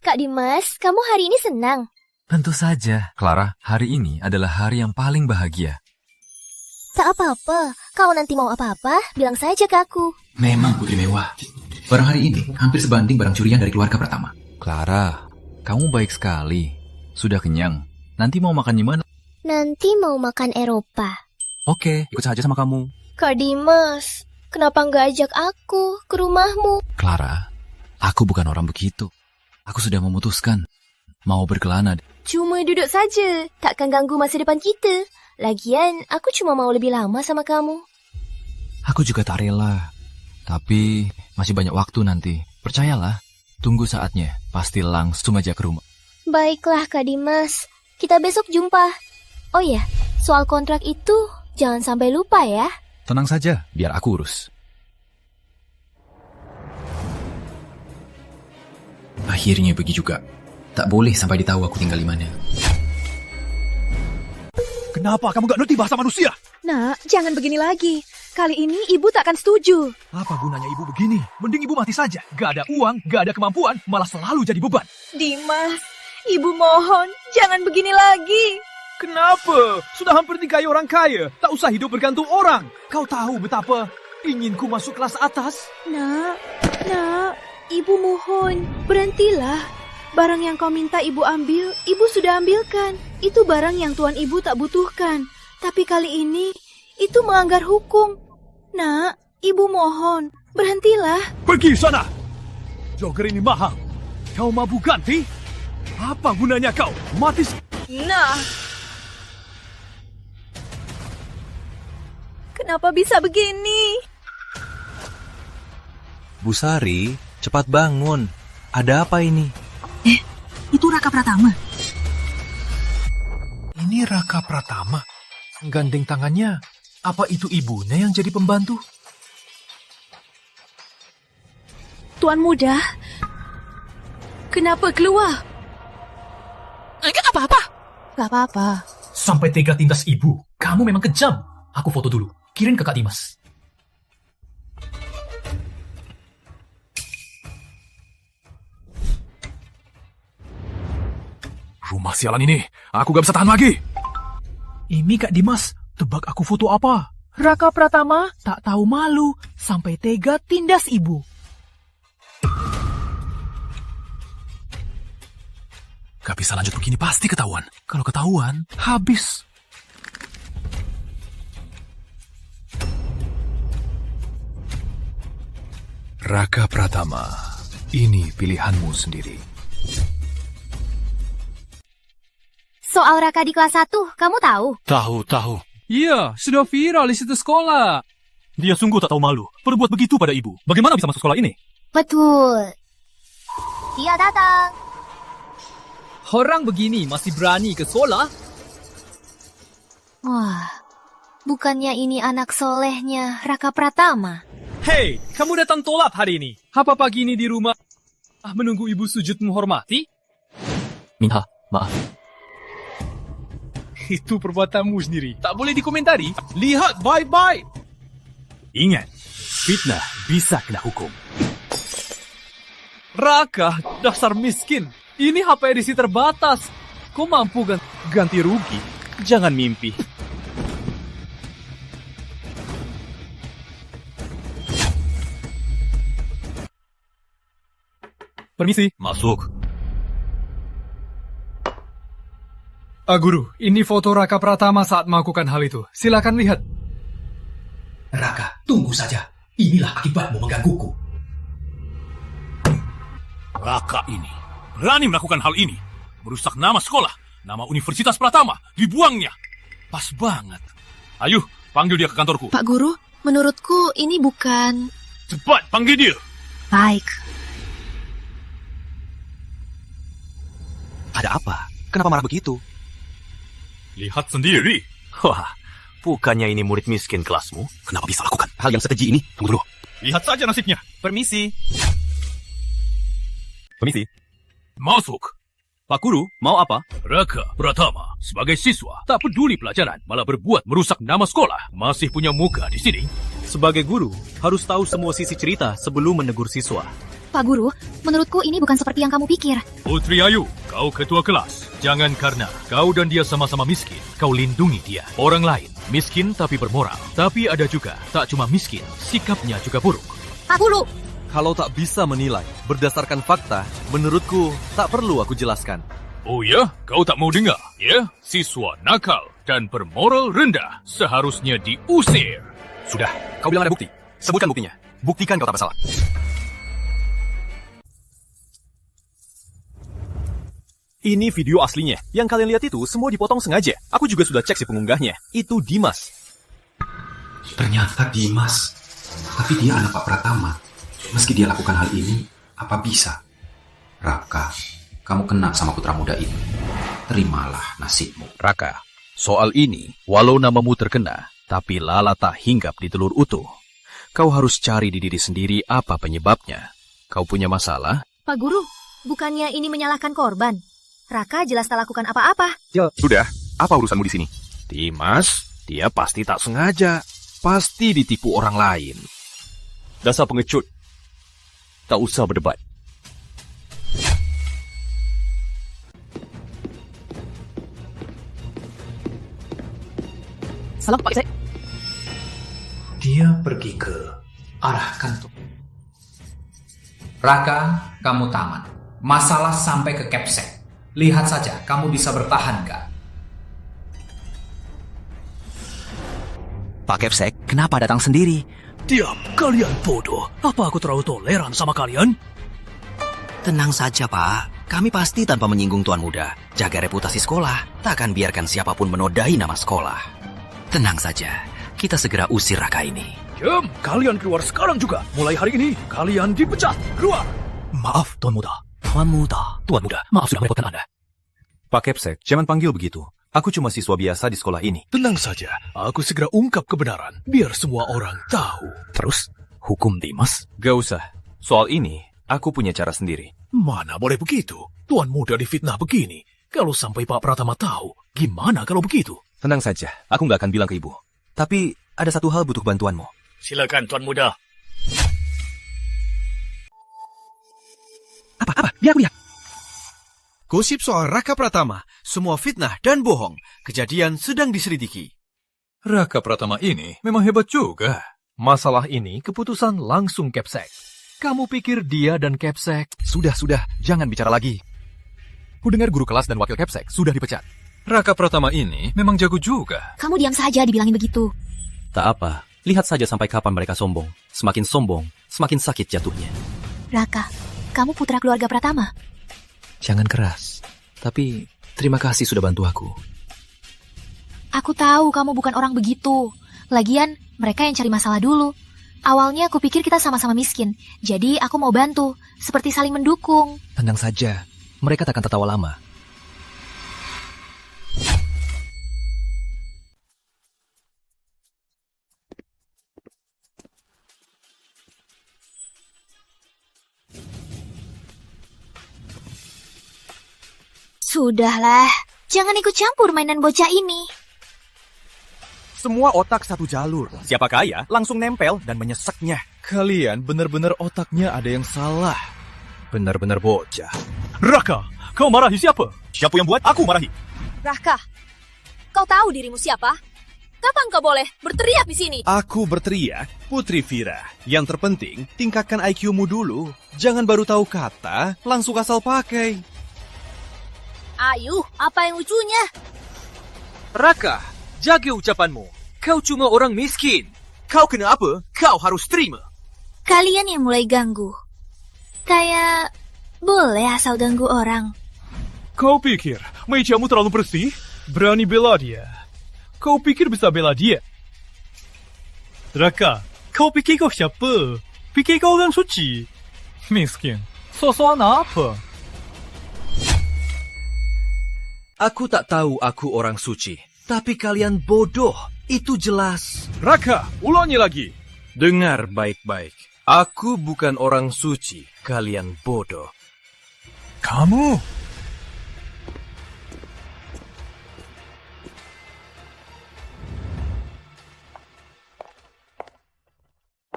Kak Kak Dimas, kamu hari ini senang? Tentu saja, Clara. Hari ini adalah hari yang paling bahagia. Tak apa-apa. Kalau nanti mau apa-apa, bilang saja ke aku. Memang putri mewah. Barang hari ini hampir sebanding barang curian dari keluarga Pratama. Clara, kamu baik sekali. Sudah kenyang. Nanti mau makan di mana? Nanti mau makan Eropa. Oke, ikut saja sama kamu. Kak Dimas, kenapa nggak ajak aku ke rumahmu? Clara, aku bukan orang begitu. Aku sudah memutuskan mau berkelana. Cuma duduk saja, takkan ganggu masa depan kita. Lagian, aku cuma mau lebih lama sama kamu. Aku juga tak rela. Tapi masih banyak waktu nanti. Percayalah, tunggu saatnya. Pasti langsung aja ke rumah. Baiklah Kak Dimas, kita besok jumpa. Oh ya, soal kontrak itu jangan sampai lupa ya. Tenang saja, biar aku urus. Akhirnya pergi juga. Tak boleh sampai ditahu aku tinggal di mana. Kenapa kamu gak ngerti bahasa manusia? Nak, jangan begini lagi. Kali ini ibu takkan setuju. Apa gunanya ibu begini? Mending ibu mati saja. Gak ada uang, gak ada kemampuan, malah selalu jadi beban. Dimas, ibu mohon, jangan begini lagi. Kenapa? Sudah hampir nikahi orang kaya. Tak usah hidup bergantung orang. Kau tahu betapa inginku masuk kelas atas? Nak, ibu mohon, berhentilah. Barang yang kau minta ibu ambil, ibu sudah ambilkan. Itu barang yang tuan ibu tak butuhkan. Tapi kali ini, itu melanggar hukum. Nak, ibu mohon, berhentilah. Pergi sana! Jogger ini mahal. Kau mampu ganti? Apa gunanya kau? Mati. Nah, kenapa bisa begini? Bu Sari, cepat bangun. Ada apa ini? Itu Raka Pratama. Ini Raka Pratama. Gandeng tangannya. Apa itu ibunya yang jadi pembantu? Tuan muda, kenapa keluar? Enggak apa-apa. Gak apa-apa. Sampai tega tindas ibu. Kamu memang kejam. Aku foto dulu. Kirim ke Kak Dimas. Rumah sialan ini. Aku gak bisa tahan lagi. Ini Kak Dimas. Tebak aku foto apa? Raka Pratama tak tahu malu sampai tega tindas ibu. Gak bisa lanjut begini, pasti ketahuan. Kalau ketahuan, habis. Raka Pratama, ini pilihanmu sendiri. Soal Raka di kelas 1, kamu tahu? Tahu. Iya, sudah viral di situs sekolah. Dia sungguh tak tahu malu. Berbuat begitu pada ibu. Bagaimana bisa masuk sekolah ini? Betul. Dia datang. Orang begini masih berani ke sekolah? Wah, bukannya ini anak solehnya Raka Pratama? Hei, kamu datang telat hari ini. Apa pagi ini di rumah menunggu ibu sujud menghormati? Minha, maaf. Itu perbuatanmu sendiri. Tak boleh dikomentari. Lihat baik-baik. Ingat, fitnah bisa kena hukum. Raka, dasar miskin. Ini HP edisi terbatas. Kau mampu ganti rugi? Jangan mimpi. Permisi. Masuk. Guru, ini foto Raka Pratama saat melakukan hal itu. Silakan lihat. Raka, tunggu saja. Inilah akibatmu menggangguku. Raka ini berani melakukan hal ini. Merusak nama sekolah, nama Universitas Pratama. Dibuangnya. Pas banget. Ayo, panggil dia ke kantorku. Pak Guru, menurutku ini bukan... Cepat, panggil dia. Baik. Ada apa? Kenapa marah begitu? Lihat sendiri. Wah, bukannya ini murid miskin kelasmu? Kenapa bisa lakukan hal yang sekeji ini? Tunggu dulu. Lihat saja nasibnya. Permisi. Permisi. Masuk. Pak Guru, mau apa? Raka Pratama sebagai siswa tak peduli pelajaran, malah berbuat merusak nama sekolah. Masih punya muka di sini. Sebagai guru, harus tahu semua sisi cerita sebelum menegur siswa. Pak Guru, menurutku ini bukan seperti yang kamu pikir. Putri Ayu, kau ketua kelas. Jangan karena kau dan dia sama-sama miskin, kau lindungi dia. Orang lain miskin tapi bermoral. Tapi ada juga tak cuma miskin, sikapnya juga buruk. Pak Guru! Kalau tak bisa menilai berdasarkan fakta, menurutku tak perlu aku jelaskan. Oh ya, kau tak mau dengar? Ya, siswa nakal dan bermoral rendah seharusnya diusir. Sudah, kau bilang ada bukti. Sebutkan buktinya. Buktikan kau tak bersalah. Ini video aslinya. Yang kalian lihat itu semua dipotong sengaja. Aku juga sudah cek si pengunggahnya. Itu Dimas. Ternyata Dimas. Tapi dia anak Pak Pratama. Meski dia lakukan hal ini, apa bisa? Raka, kamu kena sama putra muda itu. Terimalah nasibmu. Raka, soal ini, walau namamu terkena, tapi lala tak hinggap di telur utuh. Kau harus cari di diri sendiri apa penyebabnya. Kau punya masalah? Pak Guru, bukannya ini menyalahkan korban? Raka jelas tak lakukan apa-apa. Sudah, apa urusanmu di sini? Dimas, dia pasti tak sengaja. Pasti ditipu orang lain. Dasar pengecut. Tak usah berdebat. Salam Pak Isai. Dia pergi ke arah kantor. Raka, kamu taman. Masalah sampai ke Capsek. Lihat saja, kamu bisa bertahan nggak? Pak Capsek, kenapa datang sendiri? Diam, kalian bodoh. Apa aku terlalu toleran sama kalian? Tenang saja, Pak. Kami pasti tanpa menyinggung Tuan Muda. Jaga reputasi sekolah. Tak akan biarkan siapapun menodai nama sekolah. Tenang saja. Kita segera usir Raka ini. Diam, kalian keluar sekarang juga. Mulai hari ini, kalian dipecat. Keluar. Maaf, Tuan Muda. Tuan Muda. Tuan Muda, maaf sudah merepotkan Anda. Pak Capsek, jangan panggil begitu. Aku cuma siswa biasa di sekolah ini. Tenang saja, aku segera ungkap kebenaran, biar semua orang tahu. Terus, hukum Dimas? Gak usah. Soal ini, aku punya cara sendiri. Mana boleh begitu? Tuan Muda difitnah begini. Kalau sampai Pak Pratama tahu, gimana kalau begitu? Tenang saja, aku gak akan bilang ke ibu. Tapi, ada satu hal butuh bantuanmu. Silakan, Tuan Muda. Apa? Biar aku lihat. Gosip soal Raka Pratama, semua fitnah dan bohong. Kejadian sedang diselidiki. Raka Pratama ini memang hebat juga. Masalah ini keputusan langsung Capsek. Kamu pikir dia dan Capsek? Sudah, jangan bicara lagi. Ku dengar guru kelas dan wakil Capsek sudah dipecat. Raka Pratama ini memang jago juga. Kamu diam saja dibilangin begitu. Tak apa, lihat saja sampai kapan mereka sombong. Semakin sombong, semakin sakit jatuhnya. Raka, kamu putra keluarga Pratama. Jangan keras. Tapi, terima kasih sudah bantu aku. Aku tahu kamu bukan orang begitu. Lagian, mereka yang cari masalah dulu. Awalnya aku pikir kita sama-sama miskin. Jadi aku mau bantu. Seperti saling mendukung. Tenang saja. Mereka takkan tertawa lama. Sudahlah, jangan ikut campur mainan bocah ini. Semua otak satu jalur. Siapa kaya, langsung nempel dan menyeseknya. Kalian benar-benar otaknya ada yang salah. Benar-benar bocah. Raka, kau marahi siapa? Siapa yang buat aku marahi? Raka, kau tahu dirimu siapa? Kapan kau boleh berteriak di sini? Aku berteriak, Putri Vira. Yang terpenting, tingkatkan IQ-mu dulu. Jangan baru tahu kata, langsung asal pakai. Ayu, apa yang lucunya? Raka, jaga ucapanmu. Kau cuma orang miskin. Kau kena apa? Kau harus terima. Kalian yang mulai ganggu. Kayak boleh asal ganggu orang. Kau pikir mejamu terlalu bersih? Berani bela dia. Kau pikir bisa bela dia? Raka, kau pikir kau siapa? Pikir kau orang suci? Miskin. So-soan apa? Aku tak tahu aku orang suci. Tapi kalian bodoh. Itu jelas. Raka, ulangi lagi. Dengar baik-baik. Aku bukan orang suci. Kalian bodoh. Kamu?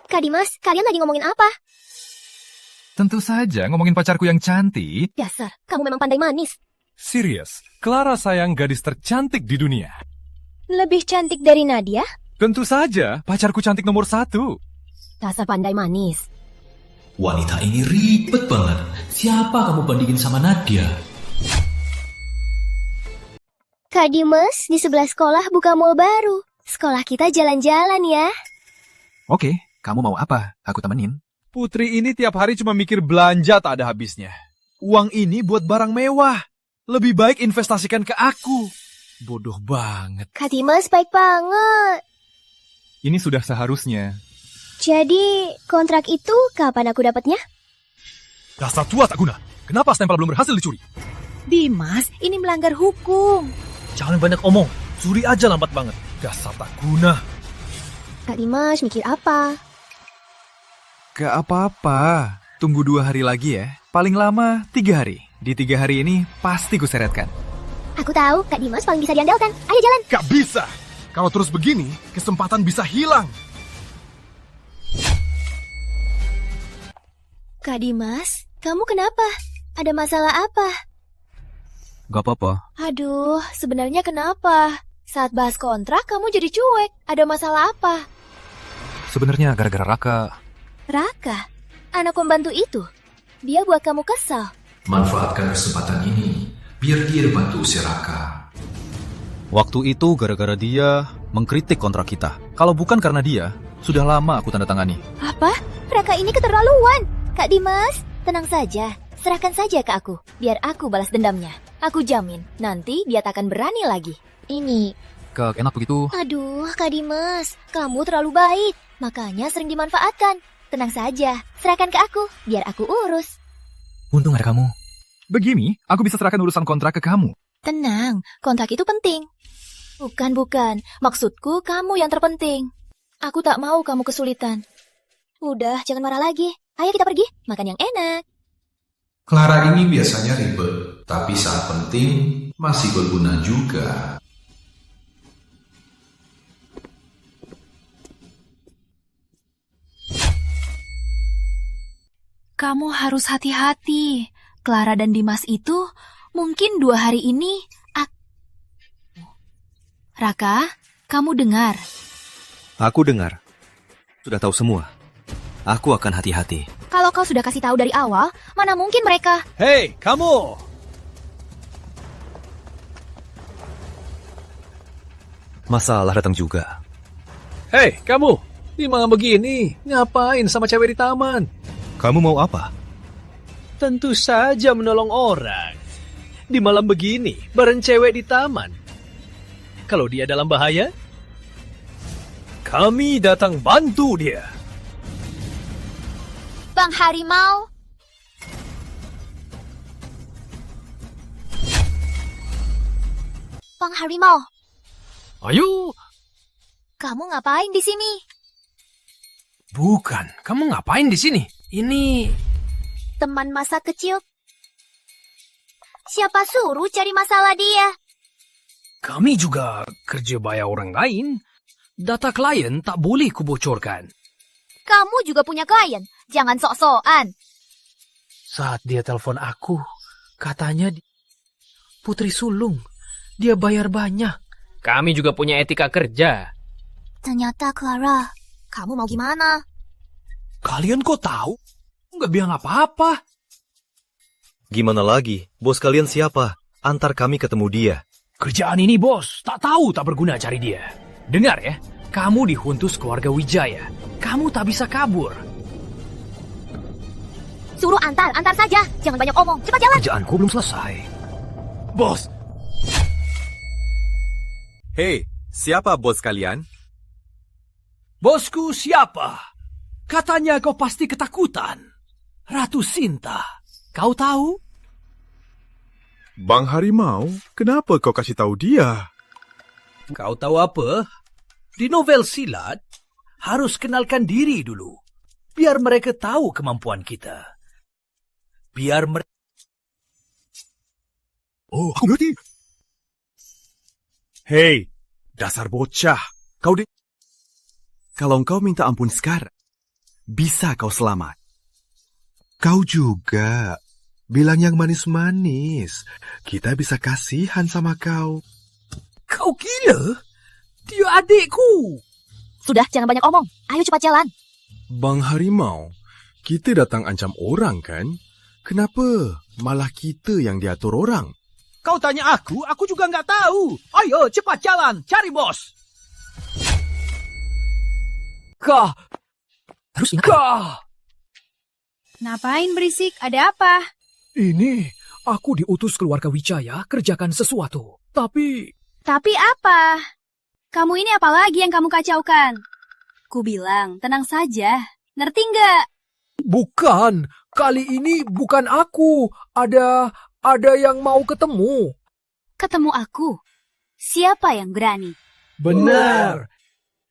Kak Dimas, kalian lagi ngomongin apa? Tentu saja ngomongin pacarku yang cantik. Dasar, kamu memang pandai manis. Serius, Clara sayang gadis tercantik di dunia. Lebih cantik dari Nadia? Tentu saja, pacarku cantik nomor 1. Dasar pandai manis. Wanita ini ribet banget. Siapa kamu bandingin sama Nadia? Kak Dimas, di sebelah sekolah buka mall baru. Sekolah kita jalan-jalan ya. Oke, kamu mau apa? Aku temenin. Putri ini tiap hari cuma mikir belanja tak ada habisnya. Uang ini buat barang mewah. Lebih baik investasikan ke aku. Bodoh banget. Kak Dimas baik banget. Ini sudah seharusnya. Jadi, kontrak itu kapan aku dapatnya? Dasar tua tak guna. Kenapa stempel belum berhasil dicuri? Dimas, ini melanggar hukum. Jangan banyak omong. Curi aja lambat banget. Dasar tak guna. Kak Dimas mikir apa? Gak apa-apa. Tunggu 2 hari lagi ya. Paling lama 3 hari. Di 3 hari ini pasti kuseretkan. Aku tahu Kak Dimas paling bisa diandalkan. Ayo jalan. Gak bisa. Kalau terus begini, kesempatan bisa hilang. Kak Dimas, kamu kenapa? Ada masalah apa? Gak apa-apa. Aduh, sebenarnya kenapa? Saat bahas kontrak, kamu jadi cuek. Ada masalah apa? Sebenarnya gara-gara Raka. Raka? Anak pembantu itu? Dia buat kamu kesal. Manfaatkan kesempatan ini, biar dia bantu usir Raka. Waktu itu gara-gara dia mengkritik kontrak kita. Kalau bukan karena dia, sudah lama aku tanda tangani. Apa? Raka ini keterlaluan. Kak Dimas, tenang saja. Serahkan saja ke aku, biar aku balas dendamnya. Aku jamin, nanti dia tak akan berani lagi. Ini. Kak, enak begitu. Aduh, Kak Dimas, kamu terlalu baik. Makanya sering dimanfaatkan. Tenang saja, serahkan ke aku, biar aku urus. Untung ada kamu. Begini, aku bisa serahkan urusan kontrak ke kamu. Tenang, kontrak itu penting. Bukan. Maksudku kamu yang terpenting. Aku tak mau kamu kesulitan. Udah, jangan marah lagi. Ayo kita pergi, makan yang enak. Clara ini biasanya ribet, tapi saat penting masih berguna juga. Kamu harus hati-hati. Clara dan Dimas itu mungkin 2 hari ini. Raka, kamu dengar? Aku dengar. Sudah tahu semua. Aku akan hati-hati. Kalau kau sudah kasih tahu dari awal, mana mungkin mereka... Hei, kamu! Masalah datang juga. Hei, kamu! Di malam begini, ngapain sama cewek di taman? Kamu mau apa? Tentu saja menolong orang. Di malam begini, bareng cewek di taman. Kalau dia dalam bahaya, kami datang bantu dia. Bang Harimau. Bang Harimau. Ayo. Kamu ngapain di sini? Bukan, kamu ngapain di sini? Ini... Teman masa kecil. Siapa suruh cari masalah dia? Kami juga kerja bayar orang lain. Data klien tak boleh kubocorkan. Kamu juga punya klien. Jangan sok-sokan. Saat dia telepon aku, katanya Putri sulung. Dia bayar banyak. Kami juga punya etika kerja. Ternyata Clara, kamu mau gimana? Kalian kok tahu? Nggak bilang apa-apa. Gimana lagi? Bos kalian siapa? Antar kami ketemu dia. Kerjaan ini, bos. Tak tahu tak berguna cari dia. Dengar ya, kamu dihuntus keluarga Wijaya. Kamu tak bisa kabur. Suruh antar saja. Jangan banyak omong. Cepat jalan. Kerjaanku belum selesai. Bos. Hei, siapa bos kalian? Bosku siapa? Katanya kau pasti ketakutan. Ratu Sinta. Kau tahu? Bang Harimau, kenapa kau kasih tahu dia? Kau tahu apa? Di novel silat, harus kenalkan diri dulu. Biar mereka tahu kemampuan kita. Biar mereka... Oh, aku ngerti. Hei, dasar bocah. Kalau kau minta ampun sekarang, bisa kau selamat. Kau juga. Bilang yang manis-manis. Kita bisa kasihan sama kau. Kau gila? Dia adikku. Sudah, jangan banyak omong. Ayo cepat jalan. Bang Harimau, kita datang ancam orang kan? Kenapa malah kita yang diatur orang? Kau tanya aku juga nggak tahu. Ayo cepat jalan, cari bos. Kah? Terus ingat. Kah? Ngapain berisik? Ada apa? Ini, aku diutus keluarga Wijaya kerjakan sesuatu. Tapi apa? Kamu ini apa lagi yang kamu kacaukan? Ku bilang, tenang saja. Ngerti nggak? bukan, kali ini bukan aku. Ada yang mau ketemu. Ketemu aku? Siapa yang berani? Benar.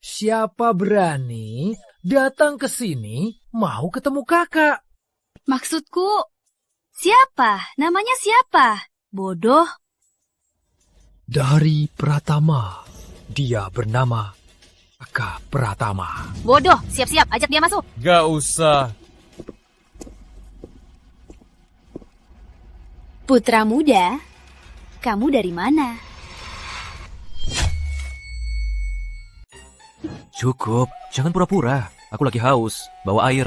Siapa berani datang ke sini mau ketemu kakak? Maksudku, siapa? Namanya siapa? Bodoh. Dari Pratama. Dia bernama Raka Pratama. Bodoh, siap-siap, ajak dia masuk. Gak usah. Putra muda, kamu dari mana? Cukup, jangan pura-pura. Aku lagi haus, bawa air.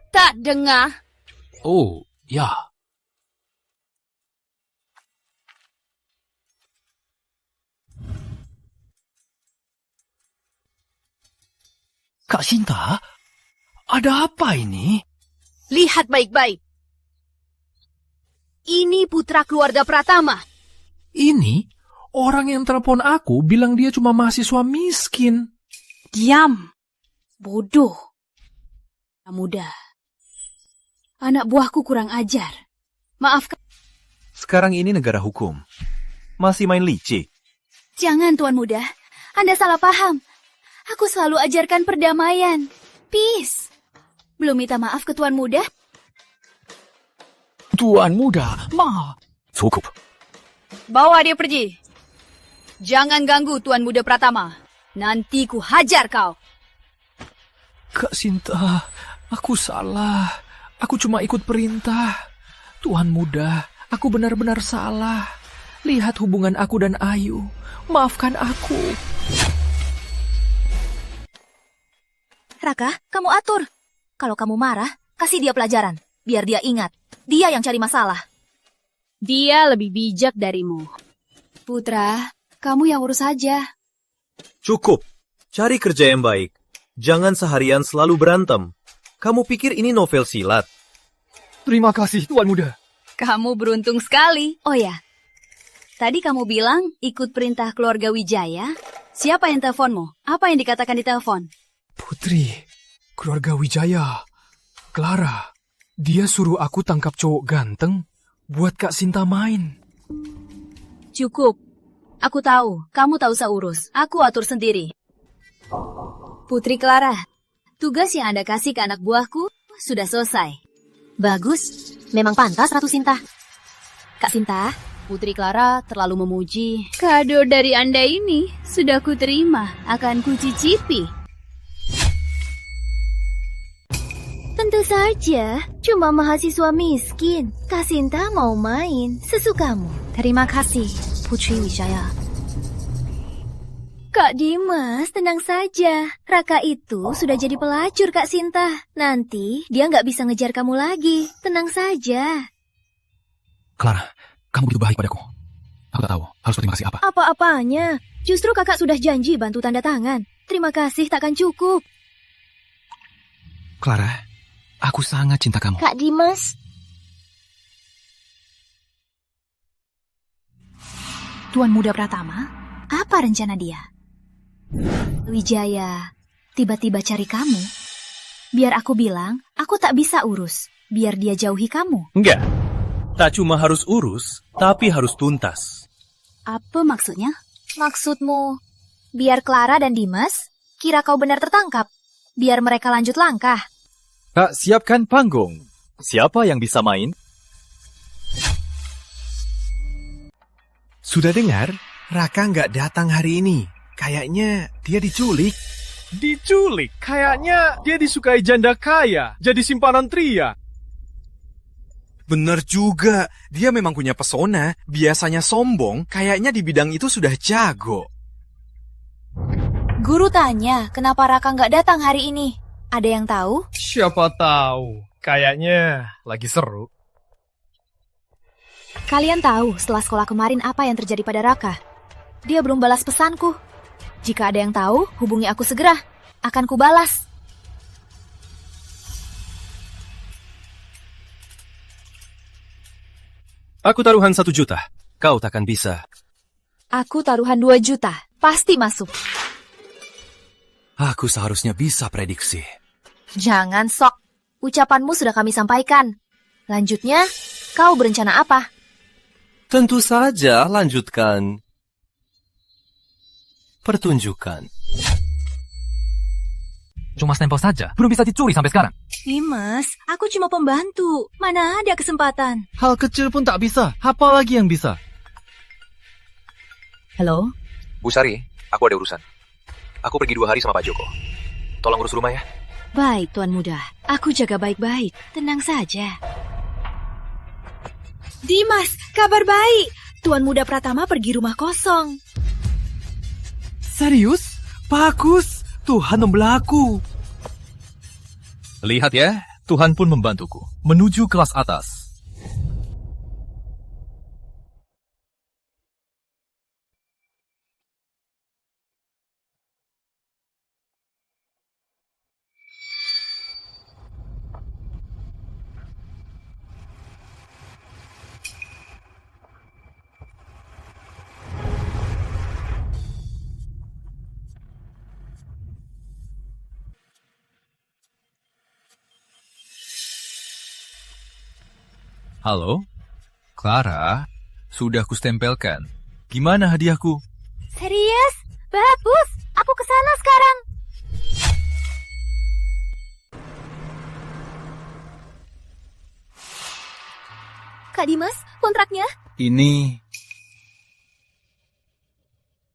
Tak dengar. Oh, ya. Kak Sinta, ada apa ini? Lihat baik-baik. Ini putra keluarga Pratama. Ini orang yang telepon aku bilang dia cuma mahasiswa miskin. Diam. Bodoh. Muda. Anak buahku kurang ajar. Maafkan. Sekarang ini negara hukum. Masih main licik. Jangan, Tuan Muda. Anda salah paham. Aku selalu ajarkan perdamaian. Peace. Belum minta maaf ke Tuan Muda? Tuan Muda, Cukup. Bawa dia pergi. Jangan ganggu Tuan Muda Pratama. Nanti ku hajar kau. Kak Sinta, aku salah. Aku cuma ikut perintah. Tuan Muda, aku benar-benar salah. Lihat hubungan aku dan Ayu. Maafkan aku. Raka, kamu atur. Kalau kamu marah, kasih dia pelajaran. Biar dia ingat. Dia yang cari masalah. Dia lebih bijak darimu. Putra, kamu yang urus saja. Cukup. Cari kerja yang baik. Jangan seharian selalu berantem. Kamu pikir ini novel silat? Terima kasih, Tuan Muda. Kamu beruntung sekali. Oh ya, tadi kamu bilang ikut perintah keluarga Wijaya. Siapa yang teleponmu? Apa yang dikatakan di telepon? Putri, keluarga Wijaya. Clara, dia suruh aku tangkap cowok ganteng buat Kak Sinta main. Cukup. Aku tahu, kamu tak usah urus. Aku atur sendiri. Putri Clara, tugas yang Anda kasih ke anak buahku sudah selesai. Bagus. Memang pantas, Ratu Sinta. Kak Sinta, Putri Clara terlalu memuji. Kado dari Anda ini sudah kuterima. Akan kucicipi. Tentu saja, cuma mahasiswa miskin. Kak Sinta mau main, sesukamu. Terima kasih, Putri Wijaya. Kak Dimas, tenang saja. Raka itu sudah jadi pelacur Kak Sinta. Nanti dia nggak bisa ngejar kamu lagi. Tenang saja. Clara, kamu begitu baik padaku. Aku tak tahu harus berterima kasih apa. Apa-apanya. Justru kakak sudah janji bantu tanda tangan. Terima kasih takkan cukup. Clara, aku sangat cinta kamu. Kak Dimas. Tuan Muda Pratama, apa rencana dia? Wijaya, tiba-tiba cari kamu. Biar aku bilang, aku tak bisa urus. Biar dia jauhi kamu. Enggak. Tak cuma harus urus, tapi harus tuntas. Apa maksudnya? Maksudmu, biar Clara dan Dimas kira kau benar tertangkap. Biar mereka lanjut langkah. Kak, siapkan panggung. Siapa yang bisa main? Sudah dengar? Raka nggak datang hari ini. Kayaknya dia diculik. Diculik? Kayaknya dia disukai janda kaya. Jadi simpanan Tria. Bener juga. Dia memang punya pesona. Biasanya sombong, kayaknya di bidang itu sudah jago. Guru tanya, kenapa Raka nggak datang hari ini? Ada yang tahu? Siapa tahu. Kayaknya lagi seru. Kalian tahu setelah sekolah kemarin apa yang terjadi pada Raka? Dia belum balas pesanku. Jika ada yang tahu, hubungi aku segera. Akan kubalas. Aku taruhan 1 juta. Kau takkan bisa. Aku taruhan 2 juta. Pasti masuk. Aku seharusnya bisa prediksi. Jangan sok. Ucapanmu sudah kami sampaikan. Lanjutnya, kau berencana apa? Tentu saja lanjutkan pertunjukan. Cuma stempel saja, belum bisa dicuri sampai sekarang. Dimas, aku cuma pembantu. Mana ada kesempatan? Hal kecil pun tak bisa, apa lagi yang bisa? Halo? Bu Sari, aku ada urusan. Aku pergi 2 hari sama Pak Joko. Tolong urus rumah ya. Baik, Tuan Muda. Aku jaga baik-baik. Tenang saja. Dimas, kabar baik. Tuan Muda Pratama pergi rumah kosong. Serius? Bagus. Tuhan membelah aku. Lihat ya, Tuhan pun membantuku menuju kelas atas. Halo? Clara? Sudah kustempelkan. Gimana hadiahku? Serius? Bagus. Aku kesana sekarang. Kak Dimas, kontraknya? Ini...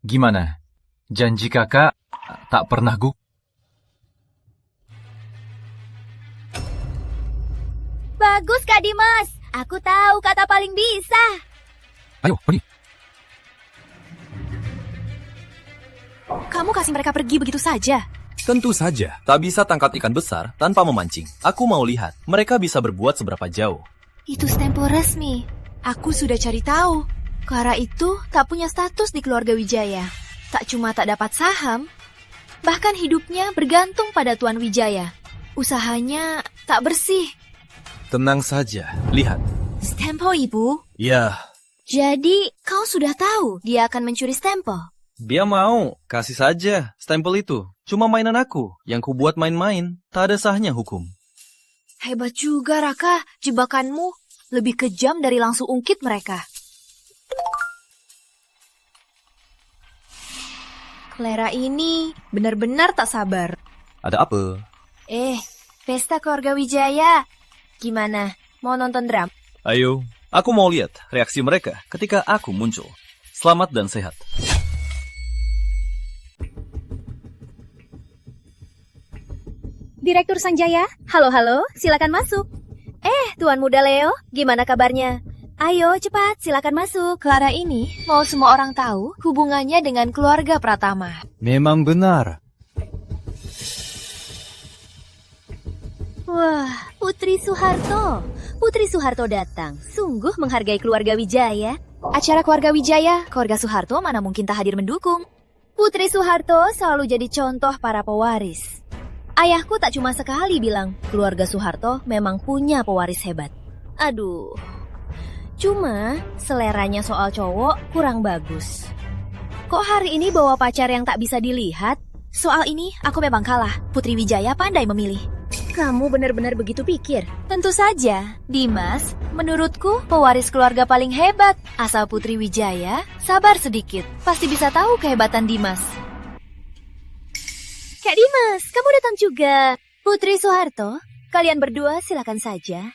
Gimana? Janji kakak tak pernah Bagus, Kak Dimas. Aku tahu kata paling bisa. Ayo, pergi. Kamu kasih mereka pergi begitu saja? Tentu saja, tak bisa tangkap ikan besar tanpa memancing. Aku mau lihat, mereka bisa berbuat seberapa jauh. Itu stempel resmi. Aku sudah cari tahu. Clara itu tak punya status di keluarga Wijaya. Tak cuma tak dapat saham, bahkan hidupnya bergantung pada Tuan Wijaya. Usahanya tak bersih. Tenang saja, lihat. Stempel, Ibu? Ya, Jadi, kau sudah tahu dia akan mencuri stempel? dia mau. Kasih saja stempel itu. Cuma mainan aku yang kubuat main-main. Tak ada sahnya hukum. Hebat juga, Raka. Jebakanmu lebih kejam dari langsung ungkit mereka. Clara ini benar-benar tak sabar. Ada apa? Pesta keluarga Wijaya. Gimana? Mau nonton drum? Ayo, aku mau lihat reaksi mereka ketika aku muncul. Selamat dan sehat. Direktur Sanjaya, halo, silakan masuk. Tuan Muda Leo, gimana kabarnya? Ayo, cepat, silakan masuk. Clara ini mau semua orang tahu hubungannya dengan keluarga Pratama. Memang benar. Wah, Putri Soeharto. Putri Soeharto datang. Sungguh menghargai keluarga Wijaya. Acara keluarga Wijaya, keluarga Soeharto mana mungkin tak hadir mendukung. Putri Soeharto selalu jadi contoh para pewaris. Ayahku tak cuma sekali bilang, keluarga Soeharto memang punya pewaris hebat. Aduh, cuma seleranya soal cowok kurang bagus. Kok hari ini bawa pacar yang tak bisa dilihat? Soal ini aku memang kalah. Putri Wijaya pandai memilih. Kamu benar-benar begitu pikir? Tentu saja, Dimas, menurutku pewaris keluarga paling hebat. Asal Putri Wijaya, sabar sedikit. Pasti bisa tahu kehebatan Dimas. Kak Dimas, kamu datang juga. Putri Soeharto, kalian berdua silakan saja.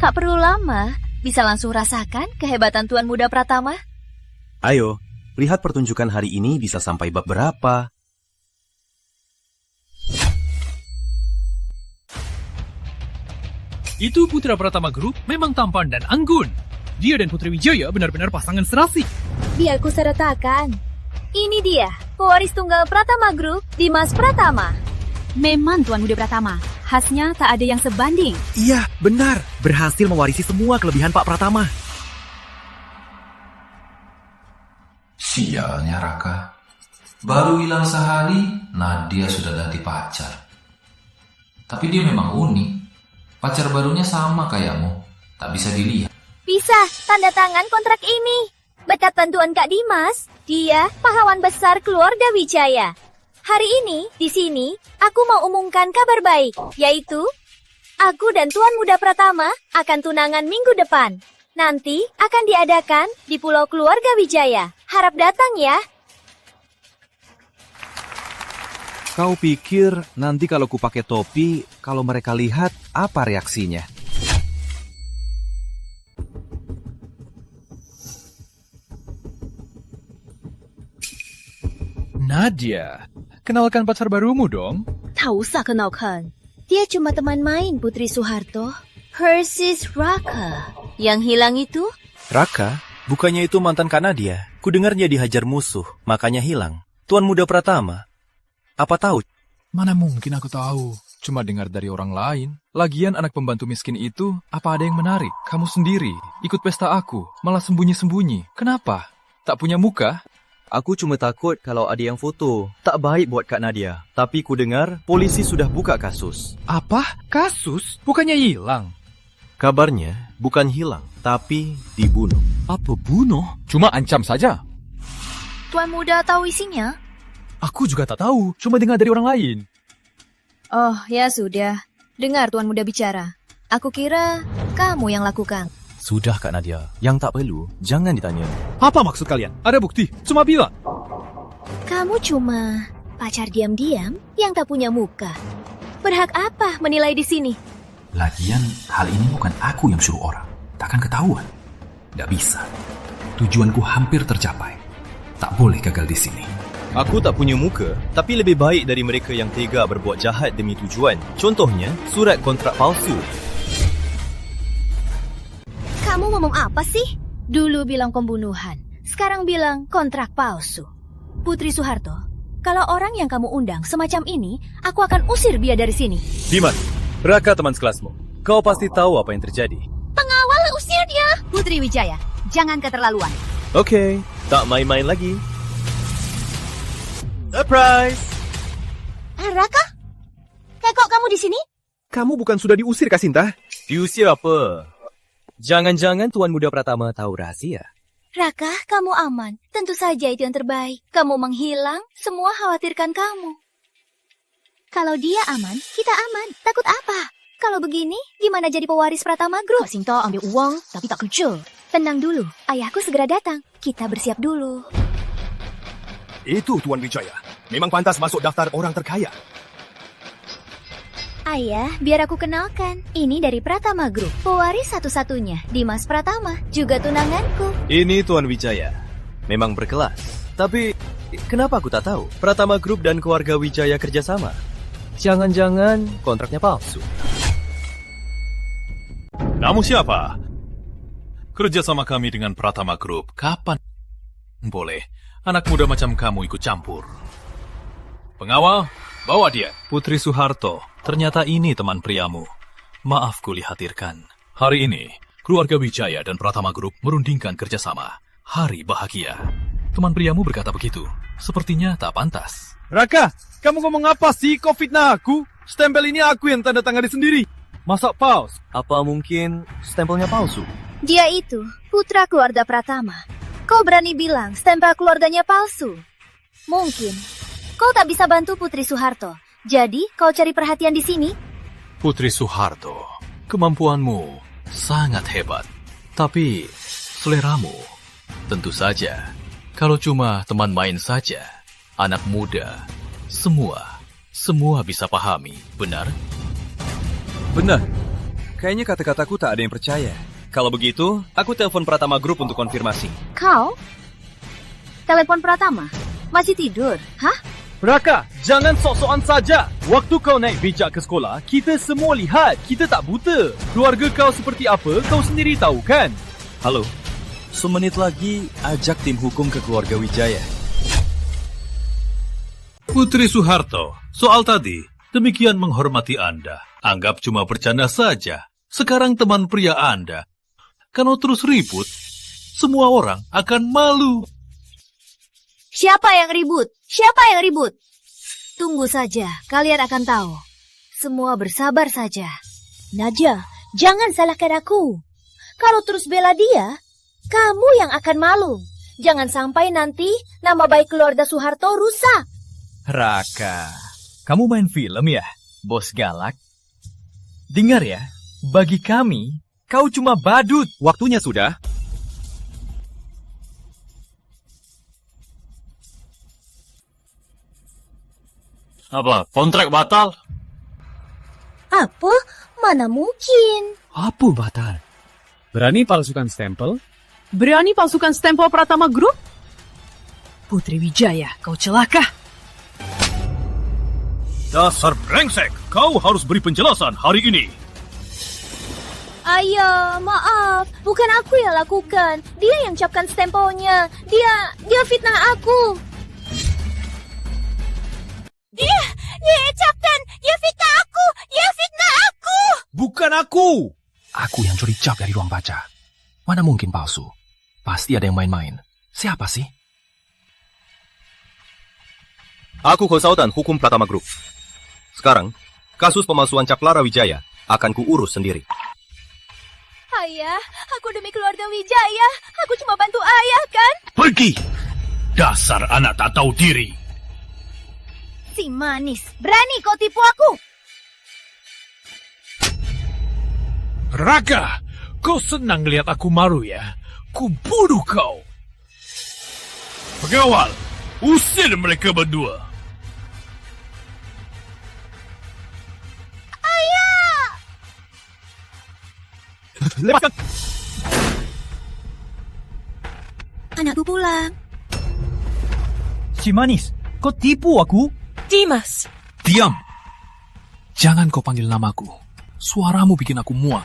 Tak perlu lama, bisa langsung rasakan kehebatan Tuan Muda Pratama. Ayo, lihat pertunjukan hari ini bisa sampai bab berapa. Itu putra Pratama Group memang tampan dan anggun. Dia dan Putri Wijaya benar-benar pasangan serasi. Biar ku sertakan. Ini dia, pewaris tunggal Pratama Group, Dimas Pratama. Memang Tuan Muda Pratama, khasnya tak ada yang sebanding. Iya, benar. Berhasil mewarisi semua kelebihan Pak Pratama. Sialnya Raka. Baru hilang sehari, Nadia sudah ganti pacar. Tapi dia memang unik. Pacar barunya sama kayakmu. Tak bisa dilihat. Bisa, tanda tangan kontrak ini. Berkat bantuan Kak Dimas, dia pahlawan besar keluarga Wijaya. Hari ini, di sini, aku mau umumkan kabar baik, yaitu aku dan Tuan Muda Pratama akan tunangan minggu depan. Nanti akan diadakan di Pulau Keluarga Wijaya. Harap datang ya. Kau pikir nanti kalau ku pakai topi, kalau mereka lihat, apa reaksinya? Nadia, kenalkan pacar barumu dong. Tak usah kenalkan. Dia cuma teman main Putri Soeharto. Hers is Raka. Yang hilang itu? Raka? Bukannya itu mantan Kak Nadia? Kudengar dia dihajar musuh, makanya hilang. Tuan Muda Pratama, apa tahu? Mana mungkin aku tahu. Cuma dengar dari orang lain. Lagian anak pembantu miskin itu, apa ada yang menarik? Kamu sendiri, ikut pesta aku, malah sembunyi-sembunyi. Kenapa? Tak punya muka? Aku cuma takut kalau ada yang foto. Tak baik buat Kak Nadia. Tapi ku dengar polisi sudah buka kasus. Apa? Kasus? Bukannya hilang? Kabarnya bukan hilang, tapi dibunuh. Apa bunuh? Cuma ancam saja. Tuan Muda tahu isinya? Aku juga tak tahu, cuma dengar dari orang lain. Oh, ya sudah. Dengar Tuan Muda bicara. Aku kira kamu yang lakukan. Sudah Kak Nadia, yang tak perlu, jangan ditanya. Apa maksud kalian? Ada bukti, cuma bilang. Kamu cuma pacar diam-diam yang tak punya muka. Berhak apa menilai di sini? Lagian, hal ini bukan aku yang suruh orang. Takkan ketahuan. Tidak bisa. Tujuanku hampir tercapai. Tak boleh gagal di sini. Aku tak punya muka, tapi lebih baik dari mereka yang tega berbuat jahat demi tujuan. Contohnya, surat kontrak palsu. Kamu ngomong apa sih? Dulu bilang pembunuhan, sekarang bilang kontrak palsu. Putri Soeharto, kalau orang yang kamu undang semacam ini, aku akan usir dia dari sini. Dimas, Raka teman sekelasmu. Kau pasti tahu apa yang terjadi. Pengawal usir dia! Putri Wijaya, jangan keterlaluan. Oke, tak main-main lagi. Surprise! Raka? Kok kamu di sini? Kamu bukan sudah diusir, Kasinta? Diusir apa? Jangan-jangan Tuan Muda Pratama tahu rahasia. Raka, kamu aman. Tentu saja itu yang terbaik. Kamu menghilang, semua khawatirkan kamu. Kalau dia aman, kita aman. Takut apa? Kalau begini, gimana jadi pewaris Pratama Group? Kak Sinta ambil uang, tapi tak kerja. Tenang dulu, ayahku segera datang. Kita bersiap dulu. Itu Tuan Wijaya. Memang pantas masuk daftar orang terkaya. Ayah, biar aku kenalkan. Ini dari Pratama Group. Pewaris satu-satunya, Dimas Pratama. Juga tunanganku. Ini Tuan Wijaya. Memang berkelas. Tapi, kenapa aku tak tahu? Pratama Group dan keluarga Wijaya kerjasama. Jangan-jangan kontraknya palsu. Kamu siapa? Kerjasama kami dengan Pratama Group. Kapan boleh anak muda macam kamu ikut campur? Pengawal, bawa dia. Putri Soeharto, ternyata ini teman priamu. Maaf kulihatirkan. Hari ini, keluarga Wijaya dan Pratama Group merundingkan kerjasama. Hari bahagia. Teman priamu berkata begitu. Sepertinya tak pantas. Raka, kamu ngomong apa sih? Kau fitnah aku? Stempel ini aku yang tanda tangani sendiri. Masa palsu? Apa mungkin stempelnya palsu? Dia itu putra keluarga Pratama. Kau berani bilang stempel keluarganya palsu? Mungkin. Kau tak bisa bantu Putri Soeharto. Jadi, kau cari perhatian di sini? Putri Soeharto, kemampuanmu sangat hebat. Tapi, seleramu, tentu saja. Kalau cuma teman main saja, anak muda, semua bisa pahami, benar? Benar. Kayaknya kata-kataku tak ada yang percaya. Kalau begitu, aku telepon Pratama Group untuk konfirmasi. Kau? Telepon Pratama? Masih tidur? Hah? Raka, jangan sok-sokan saja. Waktu kau naik becak ke sekolah, kita semua lihat. Kita tak buta. Keluarga kau seperti apa, kau sendiri tahu kan? Halo, semenit lagi ajak tim hukum ke keluarga Wijaya. Putri Soeharto, soal tadi, demikian menghormati Anda. Anggap cuma bercanda saja. Sekarang teman pria Anda. Kalau terus ribut, semua orang akan malu. Siapa yang ribut? Siapa yang ribut? Tunggu saja, kalian akan tahu. Semua bersabar saja. Naja, jangan salahkan aku. Kalau terus bela dia, kamu yang akan malu. Jangan sampai nanti nama baik keluarga Soeharto rusak. Raka, kamu main film ya, bos galak? Dengar ya, bagi kami, kau cuma badut. Waktunya sudah. Apa, kontrak batal? Apa? Mana mungkin? Apa batal? Berani palsukan stempel? Berani palsukan stempel Pratama Group? Putri Wijaya, kau celaka. Dasar brengsek, kau harus beri penjelasan hari ini. Ayah, maaf. Bukan aku yang lakukan. Dia yang capkan stempelnya. Dia fitnah aku. Dia capkan. Dia fitnah aku. Dia fitnah aku. Bukan aku. Aku yang curi cap dari ruang baca. Mana mungkin palsu? Pasti ada yang main-main. Siapa sih? Aku konsultan hukum Pratama Group. Sekarang, kasus pemalsuan cap Clara Wijaya akan kuurus sendiri. Ayah, aku demi keluarga Wijaya. Aku cuma bantu ayah, kan? Pergi! Dasar anak tak tahu diri. Si manis, berani kau tipu aku? Raka, kau senang lihat aku malu ya? Ku bunuh kau. Pengawal, usir mereka berdua. Ayah! Lepaskan. Anakku pulang. Si manis, kau tipu aku? Dimas! Diam! Jangan kau panggil namaku. Suaramu bikin aku muak.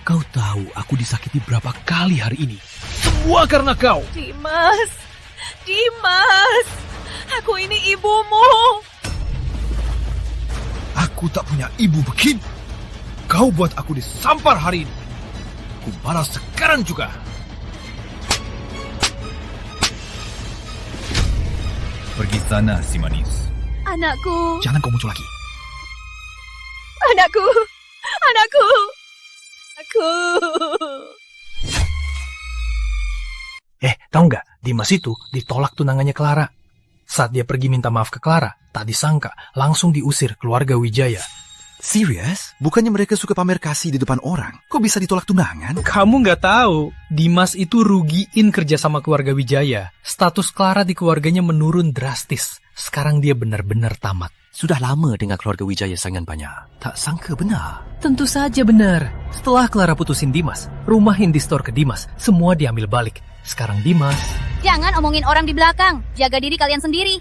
Kau tahu aku disakiti berapa kali hari ini. Semua karena kau. Dimas! Dimas! Aku ini ibumu. Aku tak punya ibu begini. Kau buat aku disampar hari ini. Ku balas sekarang juga. Pergi sana, si manis. Anakku. Jangan kau muncul lagi. Anakku! Anakku! Aku. Tahu nggak? Dimas itu ditolak tunangannya Clara. Saat dia pergi minta maaf ke Clara, tak disangka langsung diusir keluarga Wijaya. Serius? Bukannya mereka suka pamer kasih di depan orang? Kok bisa ditolak tunangan? Kamu nggak tahu, Dimas itu rugiin kerja sama keluarga Wijaya. Status Clara di keluarganya menurun drastis. Sekarang dia benar-benar tamat. Sudah lama dengan keluarga Wijaya saingan banyak. Tak sangka benar. Tentu saja benar. Setelah Clara putusin Dimas, rumah Indistor ke Dimas, semua diambil balik. Sekarang Dimas... Jangan omongin orang di belakang. Jaga diri kalian sendiri.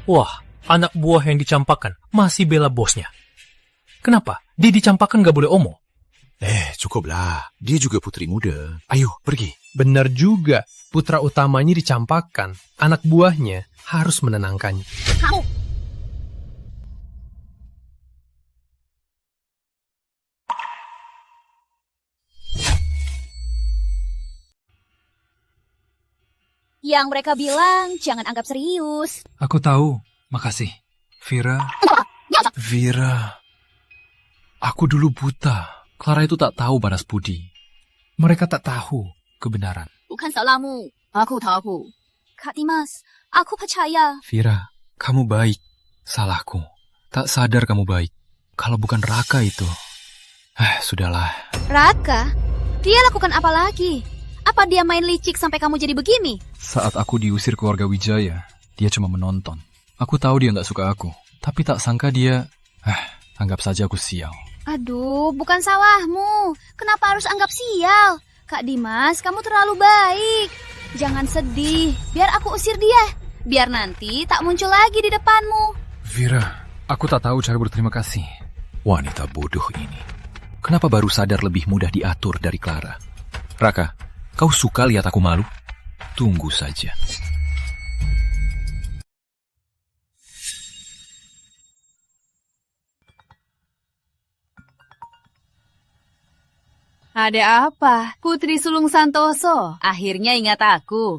Wah, anak buah yang dicampakkan masih bela bosnya. Kenapa? Dia dicampakkan gak boleh omong. Cukuplah. Dia juga putri muda. Ayo, pergi. Benar juga. Putra utamanya dicampakkan. Anak buahnya harus menenangkannya. Kamu. Yang mereka bilang, jangan anggap serius. Aku tahu. Makasih. Vira. Aku dulu buta. Clara itu tak tahu balas budi. Mereka tak tahu kebenaran. Bukan salahmu. Aku tahu. Kak Dimas, aku percaya. Vira, kamu baik. Salahku. Tak sadar kamu baik. Kalau bukan Raka itu. Sudahlah. Raka? Dia lakukan apa lagi? Apa dia main licik sampai kamu jadi begini? Saat aku diusir keluarga Wijaya, dia cuma menonton. Aku tahu dia nggak suka aku. Tapi tak sangka dia... anggap saja aku sial. Aduh, bukan salahmu. Kenapa harus anggap sial? Kak Dimas, kamu terlalu baik. Jangan sedih. Biar aku usir dia. biar nanti tak muncul lagi di depanmu. Vira, aku tak tahu cara berterima kasih. Wanita bodoh ini. Kenapa baru sadar lebih mudah diatur dari Clara? Raka, kau suka lihat aku malu? Tunggu saja. Ada apa? Putri Sulung Santoso, akhirnya ingat aku.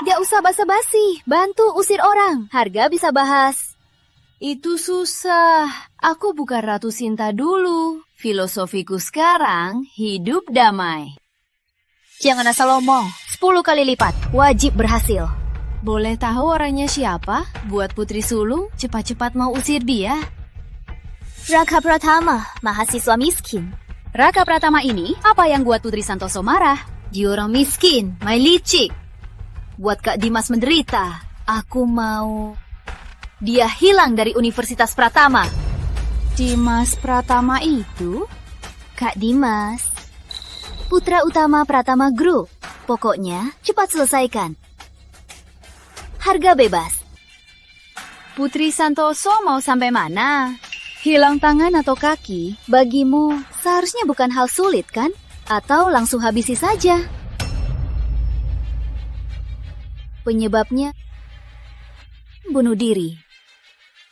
Gak usah basa-basi, bantu usir orang. Harga bisa bahas. Itu susah. Aku bukan Ratu Sinta dulu. Filosofiku sekarang, hidup damai. Jangan asal omong, 10 kali lipat, wajib berhasil. Boleh tahu orangnya siapa? Buat Putri Sulung, cepat-cepat mau usir dia. Raka Pratama, mahasiswa miskin. Raka Pratama ini, apa yang buat Putri Santoso marah? Dia orang miskin, my licik. Buat Kak Dimas menderita, aku mau dia hilang dari Universitas Pratama. Dimas Pratama itu? Kak Dimas, putra utama Pratama Group. Pokoknya cepat selesaikan. Harga bebas. Putri Santoso mau sampai mana? Hilang tangan atau kaki, bagimu seharusnya bukan hal sulit, kan? Atau langsung habisi saja. Penyebabnya bunuh diri.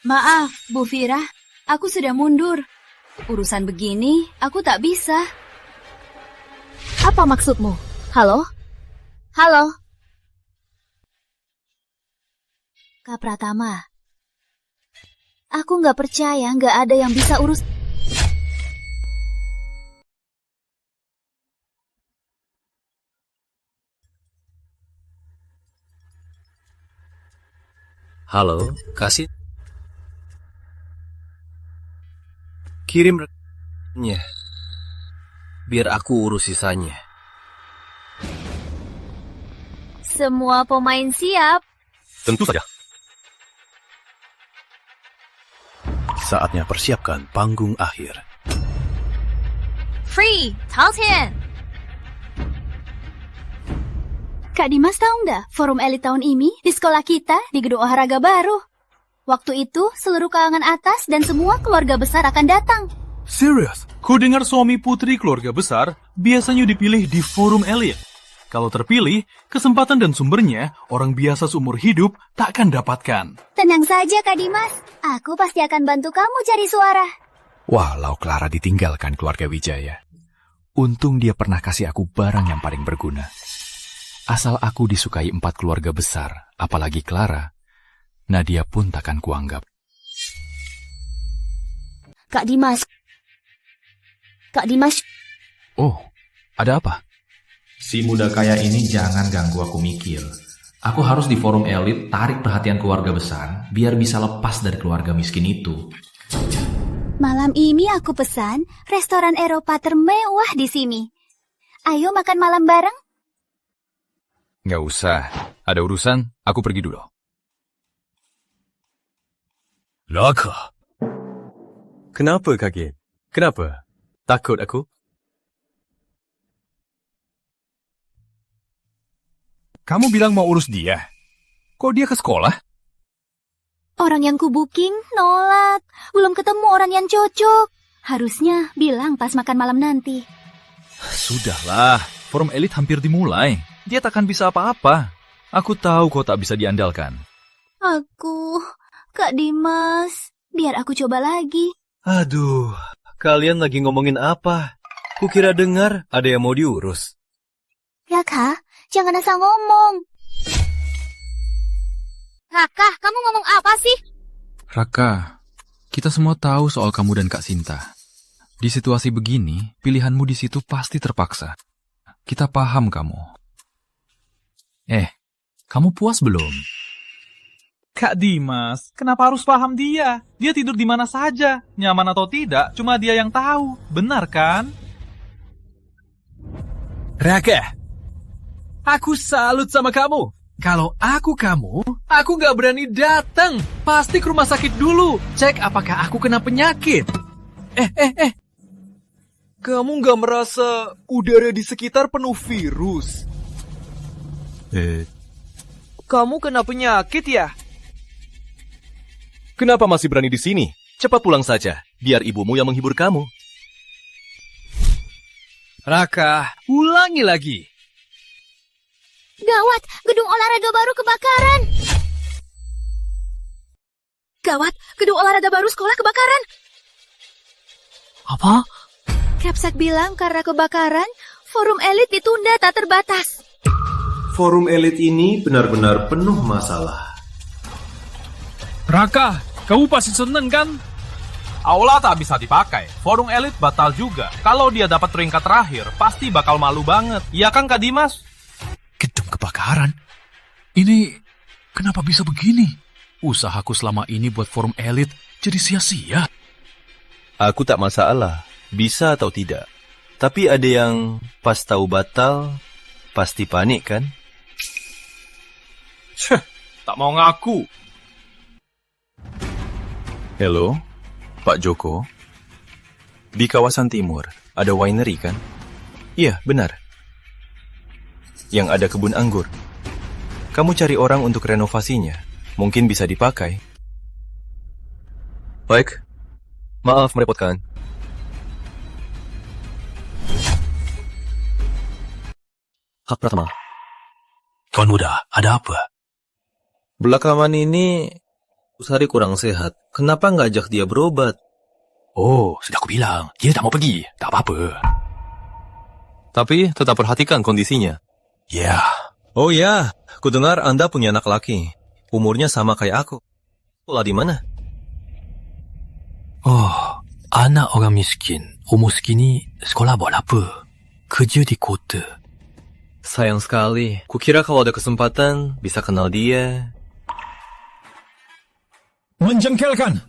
Maaf, Bu Vira, aku sudah mundur. Urusan begini, aku tak bisa. Apa maksudmu? Halo? Halo? Kak Pratama, aku nggak percaya nggak ada yang bisa urus. Halo, kasih. Kirim rekennya. Biar aku urus sisanya. Semua pemain siap. Tentu saja. Saatnya persiapkan panggung akhir. Free, Taltian. Kak Dimas tahu nggak, forum elit tahun ini di sekolah kita di gedung olahraga baru. Waktu itu seluruh kalangan atas dan semua keluarga besar akan datang. Serius? Ku dengar suami putri keluarga besar biasanya dipilih di forum elit. Kalau terpilih, kesempatan dan sumbernya orang biasa seumur hidup tak akan dapatkan. Tenang saja Kak Dimas, aku pasti akan bantu kamu cari suara. Walau Clara ditinggalkan keluarga Wijaya, untung dia pernah kasih aku barang yang paling berguna. Asal aku disukai 4 keluarga besar, apalagi Clara, Nadia pun takkan kuanggap. Kak Dimas. Kak Dimas. Oh, ada apa? Si muda kaya ini jangan ganggu aku mikir. Aku harus di forum elit tarik perhatian keluarga besar biar bisa lepas dari keluarga miskin itu. Malam ini aku pesan restoran Eropa termewah di sini. Ayo makan malam bareng. Nggak usah. Ada urusan, aku pergi dulu. Raka. Kenapa kaget? Kenapa? Takut aku? Kamu bilang mau urus dia. Kok dia ke sekolah? Orang yang ku booking nolak. Belum ketemu orang yang cocok. Harusnya bilang pas makan malam nanti. Sudahlah, forum elit hampir dimulai. Dia takkan bisa apa-apa. Aku tahu kau tak bisa diandalkan. Kak Dimas, biar aku coba lagi. Aduh, kalian lagi ngomongin apa? Kukira dengar ada yang mau diurus. Raka, jangan asal ngomong. Raka, kamu ngomong apa sih? Raka, kita semua tahu soal kamu dan Kak Sinta. Di situasi begini, pilihanmu di situ pasti terpaksa. Kita paham kamu. Kamu puas belum? Kak Dimas, kenapa harus paham dia? Dia tidur di mana saja. Nyaman atau tidak, cuma dia yang tahu. Benar kan? Raka, aku salut sama kamu. Kalau aku kamu, aku nggak berani datang. Pasti ke rumah sakit dulu. Cek apakah aku kena penyakit. Kamu nggak merasa udara di sekitar penuh virus? kamu kena penyakit ya? Kenapa masih berani di sini? Cepat pulang saja, biar ibumu yang menghibur kamu. Raka, ulangi lagi. Gawat, gedung olahraga baru kebakaran. Gawat, gedung olahraga baru sekolah kebakaran. Apa? Capsack bilang karena kebakaran, forum elit ditunda tak terbatas. Forum elit ini benar-benar penuh masalah. Raka, kamu pasti seneng kan? Aula tak bisa dipakai, forum elit batal juga. Kalau dia dapat peringkat terakhir, pasti bakal malu banget. Iya kan Kak Dimas? Gedung kebakaran? Ini kenapa bisa begini? Usahaku selama ini buat forum elit jadi sia-sia. Aku tak masalah, bisa atau tidak. Tapi ada yang pas tahu batal, pasti panik kan? Tak mau ngaku. Halo, Pak Joko. Di kawasan timur ada winery kan? Iya, benar. Yang ada kebun anggur. Kamu cari orang untuk renovasinya. Mungkin bisa dipakai. Baik. Maaf merepotkan. Hak Pratama. Tuan Muda, ada apa? Belakangan ini, Usari kurang sehat. Kenapa nggak ajak dia berobat? Oh, sudah aku bilang. Dia tak mau pergi. Tak apa-apa. Tapi tetap perhatikan kondisinya. Ya. Oh ya, ku dengar Anda punya anak laki. Umurnya sama kayak aku. Sekolah di mana? Oh, anak orang miskin. Umur segini, sekolah buat apa? Kerja di kota. Sayang sekali. Kukira kalau ada kesempatan, bisa kenal dia. Menjengkelkan.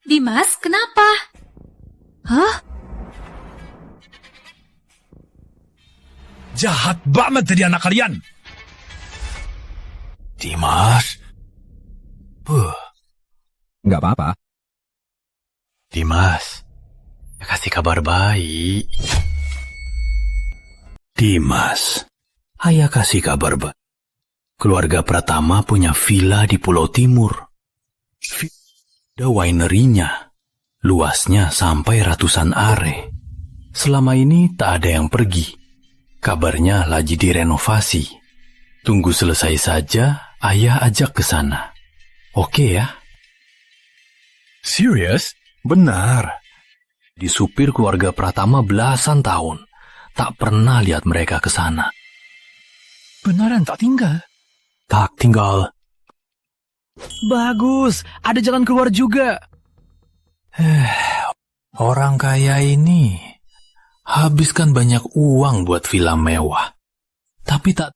Dimas, kenapa? Hah? Jahat banget jadi anak kalian. Dimas? Nggak apa-apa. Dimas, kasih kabar baik. Dimas, ayah kasih kabar baik. Keluarga Pratama punya villa di Pulau Timur. Ada winery-nya. Luasnya sampai ratusan are. Selama ini tak ada yang pergi. Kabarnya lagi direnovasi. Tunggu selesai saja, ayah ajak ke sana. Oke ya? Serius? Benar. Disupir keluarga Pratama belasan tahun. Tak pernah lihat mereka ke sana. Beneran tak tinggal? Tak tinggal. Bagus, ada jalan keluar juga. Orang kaya ini habiskan banyak uang buat villa mewah. Tapi tak...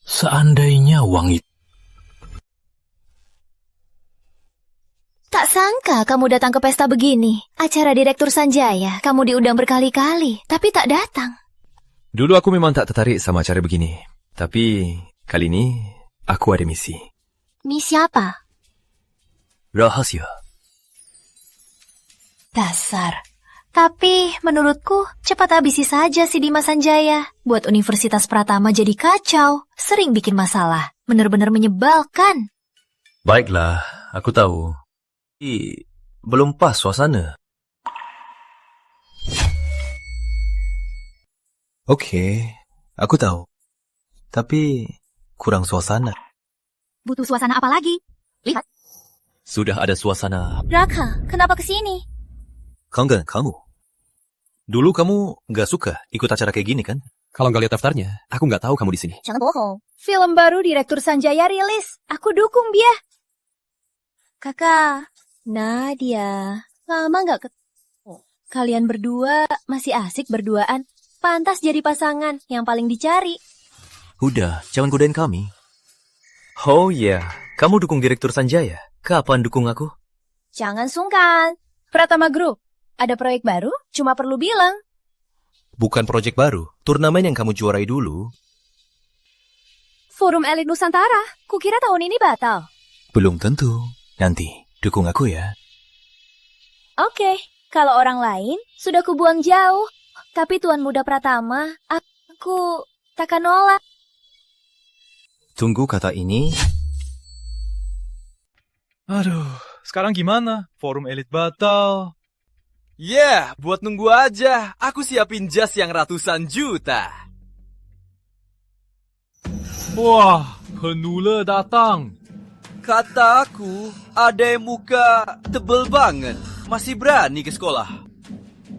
Seandainya uang itu... Tak sangka kamu datang ke pesta begini. Acara Direktur Sanjaya, kamu diundang berkali-kali, tapi tak datang. Dulu aku memang tak tertarik sama acara begini. Tapi kali ini aku ada misi. Misi apa? Rahasia. Dasar. Tapi menurutku cepat habisi saja si Dimas Sanjaya. Buat Universitas Pratama jadi kacau. Sering bikin masalah. Benar-benar menyebalkan. Baiklah, aku tahu. Tapi belum pas suasana. Oke, aku tahu. Tapi kurang suasana. Butuh suasana apa lagi? Lihat. Sudah ada suasana. Raka, kenapa kesini? Kangen, kamu. Dulu kamu nggak suka ikut acara kayak gini kan? Kalau nggak lihat daftarnya, aku nggak tahu kamu di sini. Jangan bohong. Film baru Direktur Sanjaya rilis. Aku dukung dia. Kakak, Nadia, lama nggak ketemu. Kalian berdua masih asik berduaan. Pantas jadi pasangan yang paling dicari. Udah, jangan godain kami. Oh iya, kamu dukung Direktur Sanjaya. Kapan dukung aku? Jangan sungkan. Pratama Group, ada proyek baru, cuma perlu bilang. Bukan proyek baru, turnamen yang kamu juarai dulu. Forum Elit Nusantara, kukira tahun ini batal. Belum tentu. Nanti, dukung aku ya. Oke, kalau orang lain sudah kubuang jauh. Tapi Tuan Muda Pratama, aku takkan nolak. Tunggu kata ini. Aduh, sekarang gimana? Forum elit batal. Buat nunggu aja. Aku siapin jas yang ratusan juta. Wah, penula datang. Kata aku, ada yang muka tebel banget. Masih berani ke sekolah.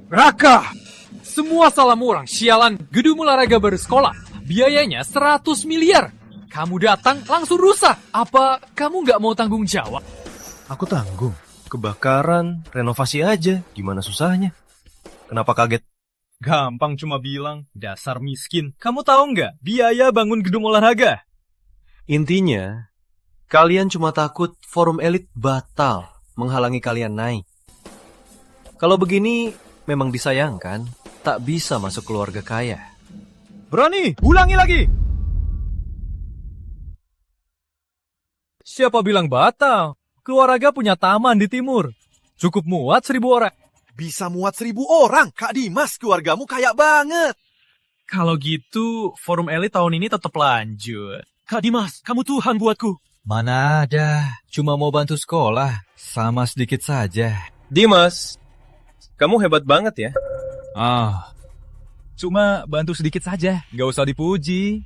Raka! Semua salah orang, sialan. Gedung olahraga bersekolah. Biayanya 100 miliar. Kamu datang langsung rusak. Apa kamu nggak mau tanggung jawab? Aku tanggung. Kebakaran, renovasi aja. Gimana susahnya? Kenapa kaget? Gampang cuma bilang, dasar miskin. Kamu tahu nggak biaya bangun gedung olahraga? Intinya, kalian cuma takut forum elit batal menghalangi kalian naik. Kalau begini, memang disayangkan, tak bisa masuk keluarga kaya. Berani, ulangi lagi. Siapa bilang batal? Keluarga punya taman di timur. Cukup muat 1.000 orang. Bisa muat 1.000 orang, Kak Dimas, keluargamu kaya banget. Kalau gitu, forum elit tahun ini tetap lanjut. Kak Dimas, kamu Tuhan buatku. Mana ada, cuma mau bantu sekolah. Sama sedikit saja. Dimas, kamu hebat banget ya. Cuma bantu sedikit saja, nggak usah dipuji.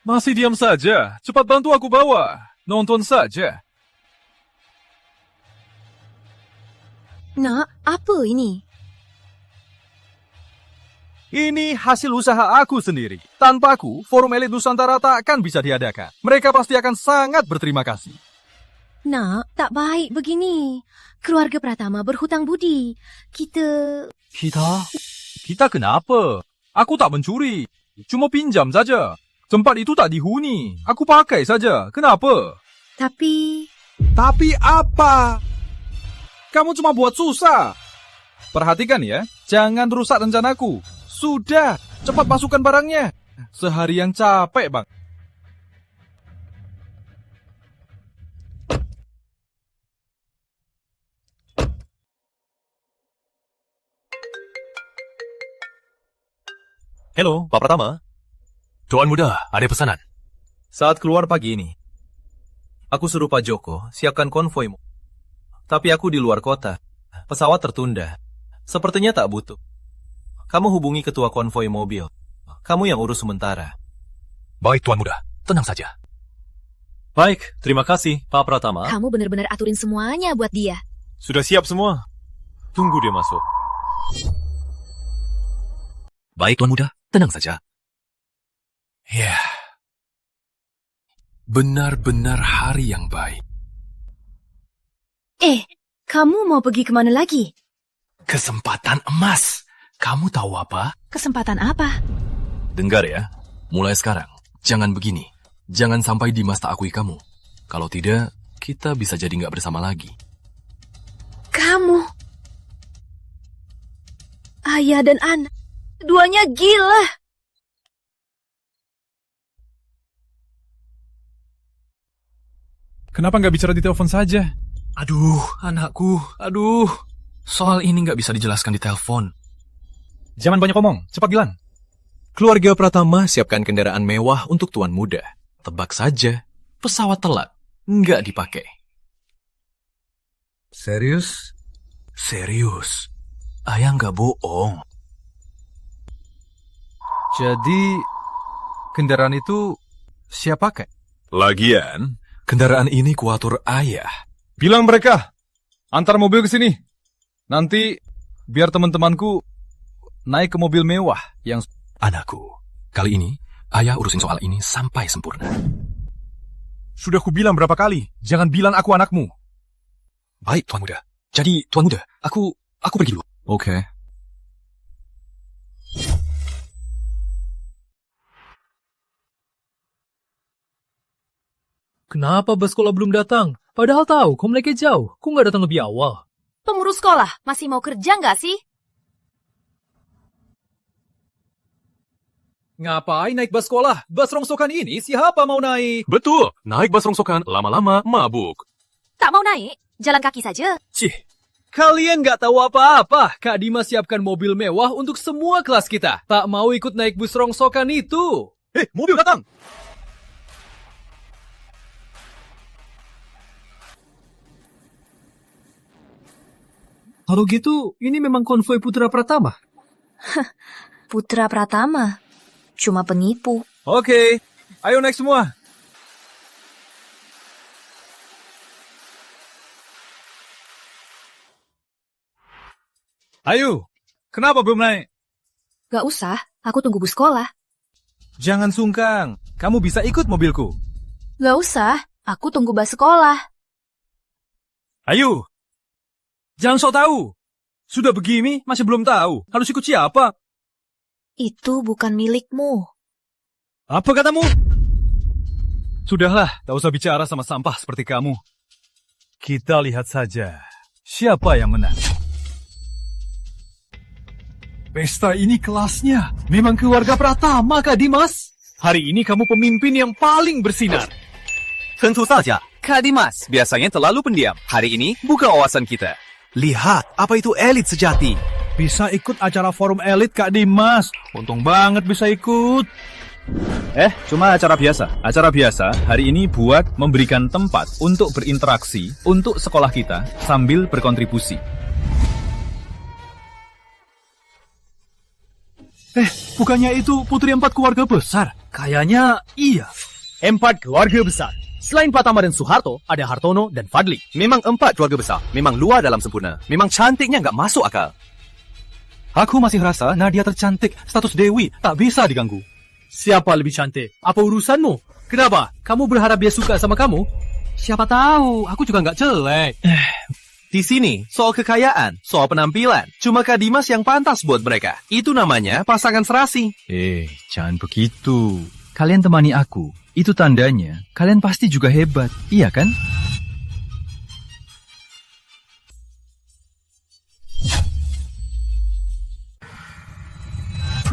Masih diam saja, cepat bantu aku bawa. Nonton saja. Nak, apa ini? Ini hasil usaha aku sendiri. Tanpa aku, Forum Elit Nusantara tak akan bisa diadakan. Mereka pasti akan sangat berterima kasih. Nak, tak baik begini. Keluarga Pratama berhutang budi. Kita kenapa? Aku tak mencuri. Cuma pinjam saja. Tempat itu tak dihuni. Aku pakai saja. Kenapa? Tapi apa? Kamu cuma buat susah. Perhatikan ya, jangan rusak rencanaku. Sudah, cepat masukkan barangnya. Seharian capek, Bang. Halo, Pak Pratama. Tuan Muda, ada pesanan. Saat keluar pagi ini, aku suruh Pak Joko siapkan konvoimu. Tapi aku di luar kota. Pesawat tertunda. Sepertinya tak butuh. Kamu hubungi ketua konvoi mobil. Kamu yang urus sementara. Baik, Tuan Muda. Tenang saja. Baik, terima kasih, Pak Pratama. Kamu benar-benar aturin semuanya buat dia. Sudah siap semua. Tunggu dia masuk. Baik, Tuan Muda. Tenang saja. Ya. Benar-benar hari yang baik. Kamu mau pergi kemana lagi? Kesempatan emas. Kamu tahu apa? Kesempatan apa? Dengar ya. Mulai sekarang, jangan begini. Jangan sampai Dimas tak akui kamu. Kalau tidak, kita bisa jadi nggak bersama lagi. Kamu. Ayah dan anak. Duanya gila. Kenapa nggak bicara di telepon saja? Aduh, anakku. Aduh. Soal ini nggak bisa dijelaskan di telepon. Jangan banyak omong. Cepat bilang. Keluarga Pratama siapkan kendaraan mewah untuk Tuan Muda. Tebak saja, pesawat telat. Nggak dipakai. Serius? Serius. Ayah nggak bohong. Jadi, kendaraan itu siapa pakai? Lagian, kendaraan ini kuatur ayah. Bilang mereka, antar mobil ke sini. Nanti, biar teman-temanku naik ke mobil mewah yang... Anakku, kali ini, ayah urusin soal ini sampai sempurna. Sudah kubilang berapa kali, jangan bilang aku anakmu. Baik, Tuan Muda. Jadi, Tuan Muda, aku pergi dulu. Oke. Kenapa bus sekolah belum datang? Padahal tahu, kau mereka jauh. Kok nggak datang lebih awal? Pengurus sekolah, masih mau kerja nggak sih? Ngapain naik bus sekolah? Bus rongsokan ini siapa mau naik? Betul, naik bus rongsokan lama-lama mabuk. Tak mau naik? Jalan kaki saja. Cih, kalian nggak tahu apa-apa. Kak Dimas siapkan mobil mewah untuk semua kelas kita. Tak mau ikut naik bus rongsokan itu. Mobil datang! Kalau gitu, ini memang konvoi Putra Pratama? Putra Pratama? Cuma penipu. Oke, ayo naik semua. Ayo, kenapa belum naik? Gak usah, aku tunggu bus sekolah. Jangan sungkan, kamu bisa ikut mobilku. Gak usah, aku tunggu bus sekolah. Ayo, jangan sok tahu. Sudah begini, masih belum tahu. Harus ikut siapa? Itu bukan milikmu. Apa katamu? Sudahlah, tak usah bicara sama sampah seperti kamu. Kita lihat saja, siapa yang menang. Pesta ini kelasnya memang keluarga Pratama, Kak Dimas. Hari ini kamu pemimpin yang paling bersinar. Tentu saja, Kak Dimas biasanya terlalu pendiam. Hari ini bukan wawasan kita. Lihat, apa itu elit sejati? Bisa ikut acara forum elit, Kak Dimas. Untung banget bisa ikut. Cuma acara biasa. Acara biasa hari ini buat memberikan tempat untuk berinteraksi untuk sekolah kita sambil berkontribusi. Bukannya itu putri 4 keluarga besar? Kayaknya iya. 4 keluarga besar. Selain Pratama dan Soeharto, ada Hartono dan Fadli. Memang 4 keluarga besar. Memang luar dalam sempurna. Memang cantiknya nggak masuk akal. Aku masih rasa Nadia tercantik, status Dewi, tak bisa diganggu. Siapa lebih cantik? Apa urusanmu? Kenapa? Kamu berharap dia suka sama kamu? Siapa tahu, aku juga nggak jelek. Di sini, soal kekayaan, soal penampilan, cuma Kak Dimas yang pantas buat mereka. Itu namanya pasangan serasi. Jangan begitu. Kalian temani aku. Itu tandanya, kalian pasti juga hebat, iya kan?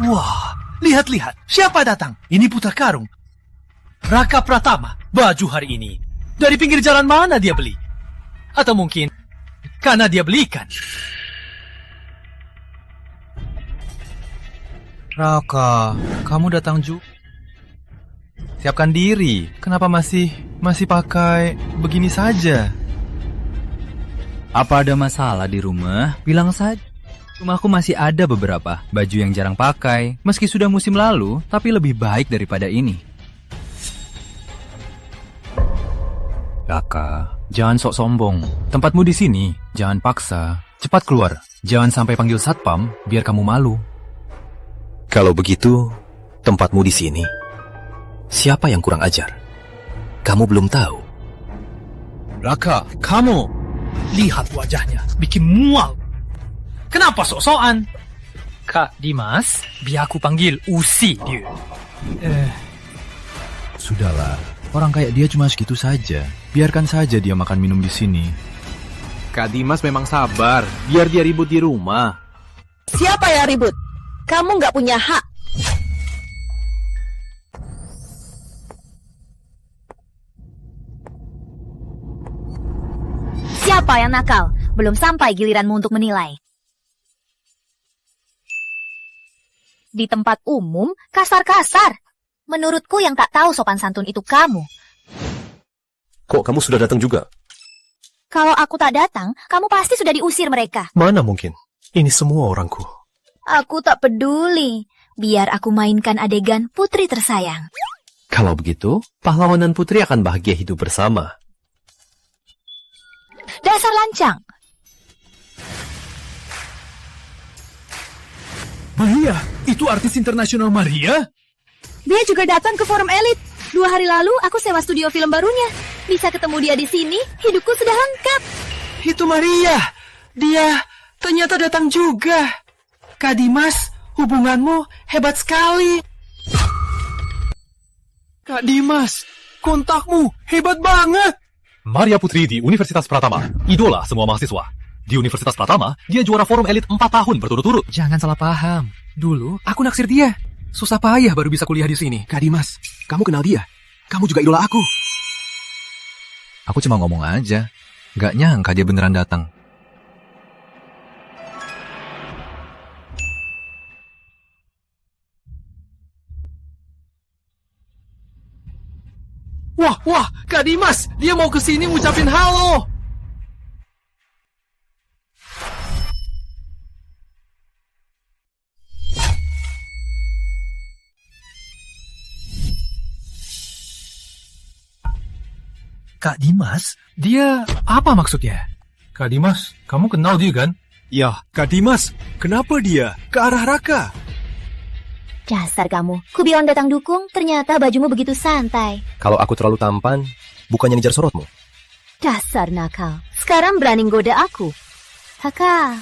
Wah, lihat-lihat. Siapa datang? Ini Putra Karung. Raka Pratama, baju hari ini. Dari pinggir jalan mana dia beli? Atau mungkin karena dia belikan. Raka, kamu datang juga. Siapkan diri. Kenapa masih pakai begini saja? Apa ada masalah di rumah? Bilang saja. Rumahku masih ada beberapa baju yang jarang pakai. Meski sudah musim lalu, tapi lebih baik daripada ini. Raka, jangan sok sombong. Tempatmu di sini. Jangan paksa. Cepat keluar. Jangan sampai panggil satpam, biar kamu malu. Kalau begitu, tempatmu di sini. Siapa yang kurang ajar? Kamu belum tahu. Raka, kamu lihat wajahnya, bikin mual. Kenapa sok-sokan? Kak Dimas, biar aku panggil Usi dia. Sudahlah, orang kayak dia cuma segitu saja. Biarkan saja dia makan minum di sini. Kak Dimas memang sabar, biar dia ribut di rumah. Siapa yang ribut? Kamu nggak punya hak. Siapa yang nakal? Belum sampai giliranmu untuk menilai. Di tempat umum, kasar-kasar. Menurutku yang tak tahu sopan santun itu kamu. Kok kamu sudah datang juga? Kalau aku tak datang, kamu pasti sudah diusir mereka. Mana mungkin? Ini semua orangku. Aku tak peduli. Biar aku mainkan adegan putri tersayang. Kalau begitu, pahlawan dan putri akan bahagia hidup bersama. Dasar lancang. Maria, itu artis internasional Maria? Dia juga datang ke forum elit. 2 hari lalu aku sewa studio film barunya. Bisa ketemu dia di sini, hidupku sudah lengkap. Itu Maria. Dia ternyata datang juga. Kak Dimas, hubunganmu hebat sekali. Kak Dimas, kontakmu hebat banget. Maria Putri di Universitas Pratama, idola semua mahasiswa. Di Universitas Pratama, dia juara forum elit 4 tahun berturut-turut. Jangan salah paham. Dulu, aku naksir dia. Susah payah baru bisa kuliah di sini. Kak Dimas, kamu kenal dia? Kamu juga idola aku. Aku cuma ngomong aja. Gak nyangka dia beneran datang. Wah, Kak Dimas, dia mau kesini ngucapin halo. Kak Dimas? Dia apa maksudnya? Kak Dimas, kamu kenal dia kan? Ya, Kak Dimas, kenapa dia ke arah Raka? Dasar kamu, ku bilang datang dukung, ternyata bajumu begitu santai. Kalau aku terlalu tampan, bukannya ngejar sorotmu. Dasar nakal, sekarang berani goda aku. Haka,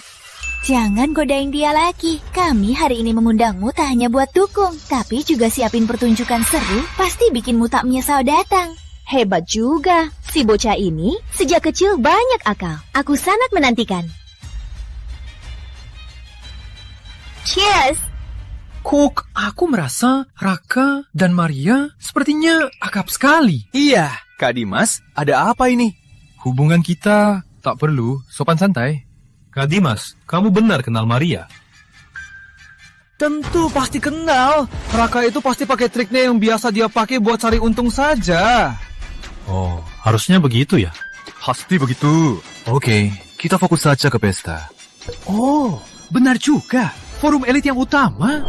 jangan godain dia lagi. Kami hari ini mengundangmu tak hanya buat dukung, tapi juga siapin pertunjukan seru, pasti bikinmu tak menyesal datang. Hebat juga, si bocah ini sejak kecil banyak akal. Aku sangat menantikan. Cheers! Kok aku merasa Raka dan Maria sepertinya akrab sekali. Iya, Kak Dimas, ada apa ini? Hubungan kita tak perlu sopan santai. Kak Dimas, kamu benar kenal Maria? Tentu pasti kenal. Raka itu pasti pakai triknya yang biasa dia pakai buat cari untung saja. Oh, harusnya begitu ya? Pasti begitu. Oke, kita fokus saja ke pesta. Oh, benar juga. Forum elit yang utama.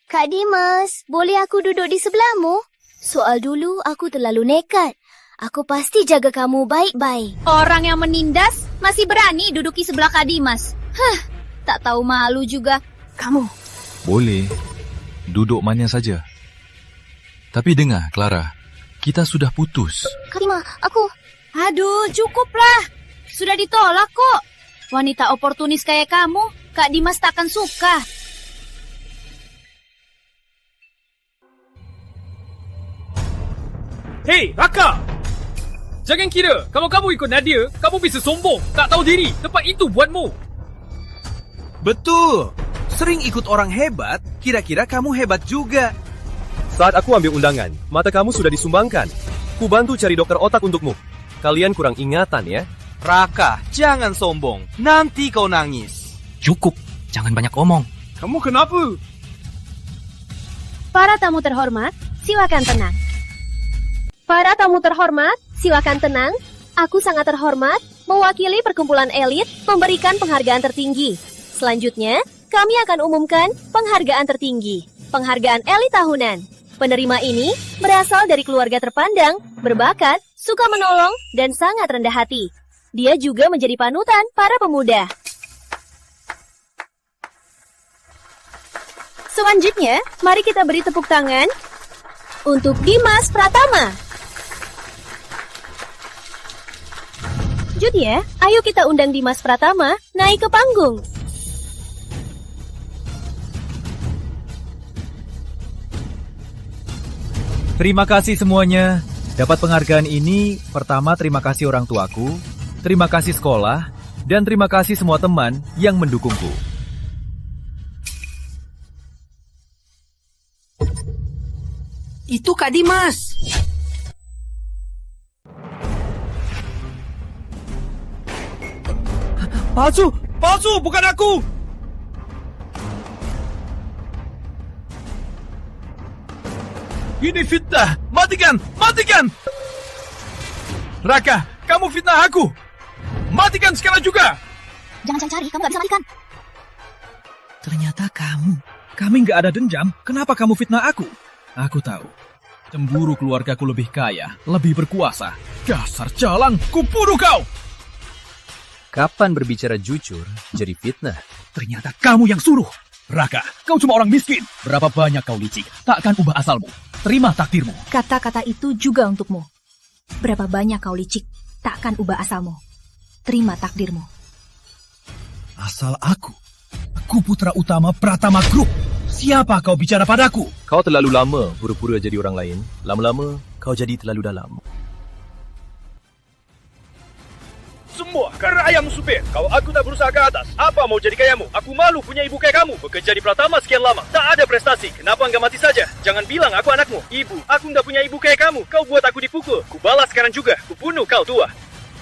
Kak Dimas, boleh aku duduk di sebelahmu? Soal dulu aku terlalu nekat. Aku pasti jaga kamu baik-baik. Orang yang menindas masih berani duduki sebelah Kak Dimas. Tak tahu malu juga. Kamu. Boleh. Duduk mana saja. Tapi dengar, Clara. Kita sudah putus. Kak Dimas, aku... Aduh, cukuplah. Sudah ditolak kok. Wanita oportunis kayak kamu, Kak Dimas takkan suka. Hei, Raka! Jangan kira kalau kamu ikut Nadia, kamu bisa sombong, tak tahu diri. Tempat itu buatmu. Betul. Sering ikut orang hebat, kira-kira kamu hebat juga. Saat aku ambil undangan, mata kamu sudah disumbangkan. Ku bantu cari dokter otak untukmu. Kalian kurang ingatan ya. Raka, jangan sombong. Nanti kau nangis. Cukup, jangan banyak omong. Kamu kenapa? Para tamu terhormat, silakan tenang. Para tamu terhormat, silakan tenang. Aku sangat terhormat mewakili perkumpulan elit memberikan penghargaan tertinggi. Selanjutnya, kami akan umumkan penghargaan tertinggi. Penghargaan elit tahunan. Penerima ini berasal dari keluarga terpandang, berbakat, suka menolong, dan sangat rendah hati. Dia juga menjadi panutan para pemuda. Selanjutnya, mari kita beri tepuk tangan untuk Dimas Pratama. Jut ya, ayo kita undang Dimas Pratama naik ke panggung. Terima kasih semuanya. Dapat penghargaan ini, pertama terima kasih orang tuaku, terima kasih sekolah, dan terima kasih semua teman yang mendukungku. Itu Kak Dimas. Palsu! Palsu! Bukan aku! Ini fitnah! Matikan! Matikan! Raka, kamu fitnah aku! Matikan sekarang juga! Jangan cari, kamu gak bisa matikan. Ternyata kamu. Kami gak ada dendam. Kenapa kamu fitnah aku? Aku tahu. Cemburu keluargaku lebih kaya, lebih berkuasa. Dasar jalang, kubunuh kau! Kapan berbicara jujur jadi fitnah? Ternyata kamu yang suruh. Raka, kau cuma orang miskin. Berapa banyak kau licik, takkan ubah asalmu. Terima takdirmu. Kata-kata itu juga untukmu. Berapa banyak kau licik, takkan ubah asalmu. Terima takdirmu. Asal aku putra utama Pratama Group. Siapa kau bicara padaku? Kau terlalu lama pura-pura jadi orang lain. Lama-lama kau jadi terlalu dalam. Semua karena ayahmu supir. Kalau aku tak berusaha ke atas, apa mau jadi kayamu? Aku malu punya ibu kayak kamu. Bekerja di Pratama sekian lama, tak ada prestasi. Kenapa nggak mati saja? Jangan bilang aku anakmu. Ibu, aku nggak punya ibu kayak kamu. Kau buat aku dipukul. Ku balas sekarang juga. Ku bunuh kau tua.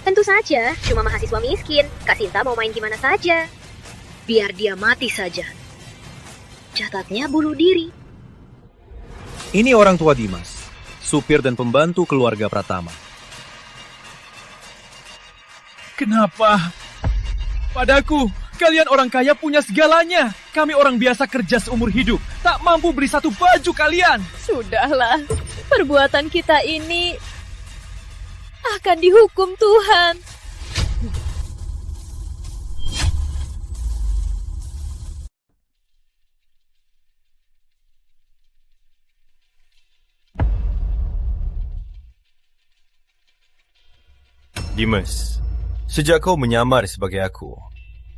Tentu saja, cuma mahasiswa miskin. Kak Sinta mau main gimana saja. Biar dia mati saja. Catatnya bunuh diri. Ini orang tua Dimas, supir dan pembantu keluarga Pratama. Kenapa? Padaku, kalian orang kaya punya segalanya. Kami orang biasa kerja seumur hidup, tak mampu beli satu baju kalian. Sudahlah, perbuatan kita ini akan dihukum Tuhan. Dimas, sejak kau menyamar sebagai aku,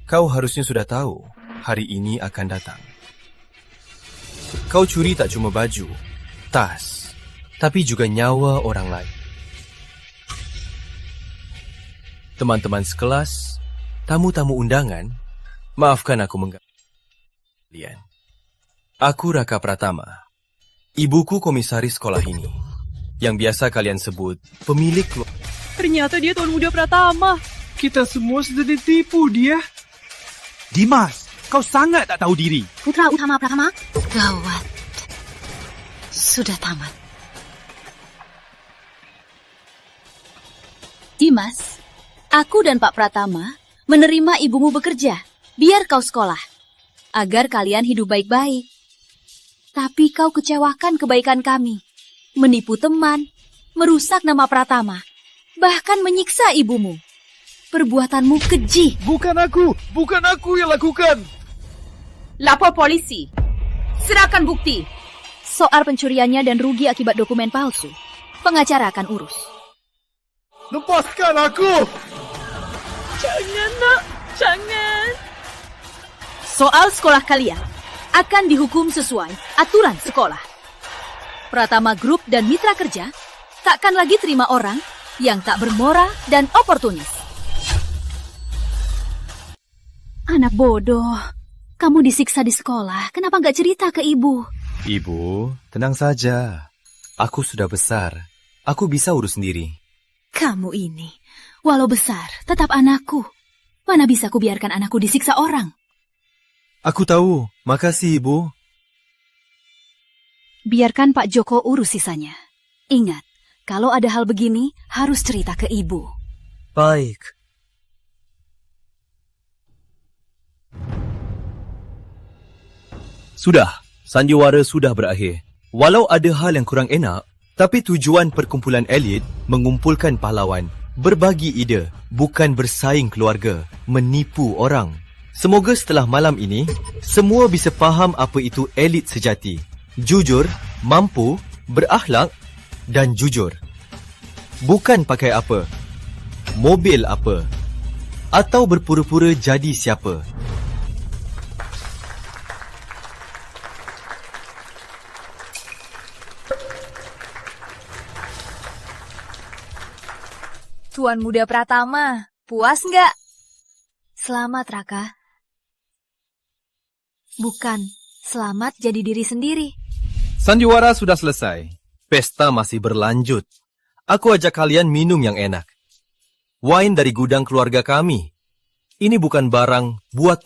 kau harusnya sudah tahu hari ini akan datang. Kau curi tak cuma baju, tas, tapi juga nyawa orang lain. Teman-teman sekelas, tamu-tamu undangan, maafkan aku mengganggu kalian. Aku Raka Pratama, ibuku komisaris sekolah ini, yang biasa kalian sebut pemilik keluarga. Ternyata dia Tuan Muda Pratama. Kita semua sudah ditipu dia. Dimas, kau sangat tak tahu diri. Putra utama Pratama? Gawat. Sudah tamat. Dimas, aku dan Pak Pratama menerima ibumu bekerja. Biar kau sekolah. Agar kalian hidup baik-baik. Tapi kau kecewakan kebaikan kami. Menipu teman. Merusak nama Pratama. Bahkan menyiksa ibumu. Perbuatanmu keji. Bukan aku yang lakukan. Lapor polisi. Serahkan bukti. Soal pencuriannya dan rugi akibat dokumen palsu, pengacara akan urus. Lepaskan aku! Jangan, Nak. Jangan. Soal sekolah kalian akan dihukum sesuai aturan sekolah. Pratama Group dan mitra kerja takkan lagi terima orang yang tak bermoral dan oportunis. Anak bodoh, kamu disiksa di sekolah, kenapa nggak cerita ke ibu? Ibu, tenang saja. Aku sudah besar. Aku bisa urus sendiri. Kamu ini, walau besar, tetap anakku. Mana bisa kubiarkan anakku disiksa orang? Aku tahu, makasih Ibu. Biarkan Pak Joko urus sisanya. Ingat, kalau ada hal begini, harus cerita ke ibu. Baik. Sudah, sandiwara sudah berakhir. Walau ada hal yang kurang enak, tapi tujuan perkumpulan elit mengumpulkan pahlawan, berbagi ide, bukan bersaing keluarga, menipu orang. Semoga setelah malam ini, semua bisa faham apa itu elit sejati. Jujur, mampu, berakhlak, dan jujur. Bukan pakai apa, mobil apa, atau berpura-pura jadi siapa. Tuan Muda Pratama, puas nggak? Selamat, Raka. Bukan, selamat jadi diri sendiri. Sandiwara sudah selesai. Pesta masih berlanjut. Aku ajak kalian minum yang enak. Wine dari gudang keluarga kami. Ini bukan barang buat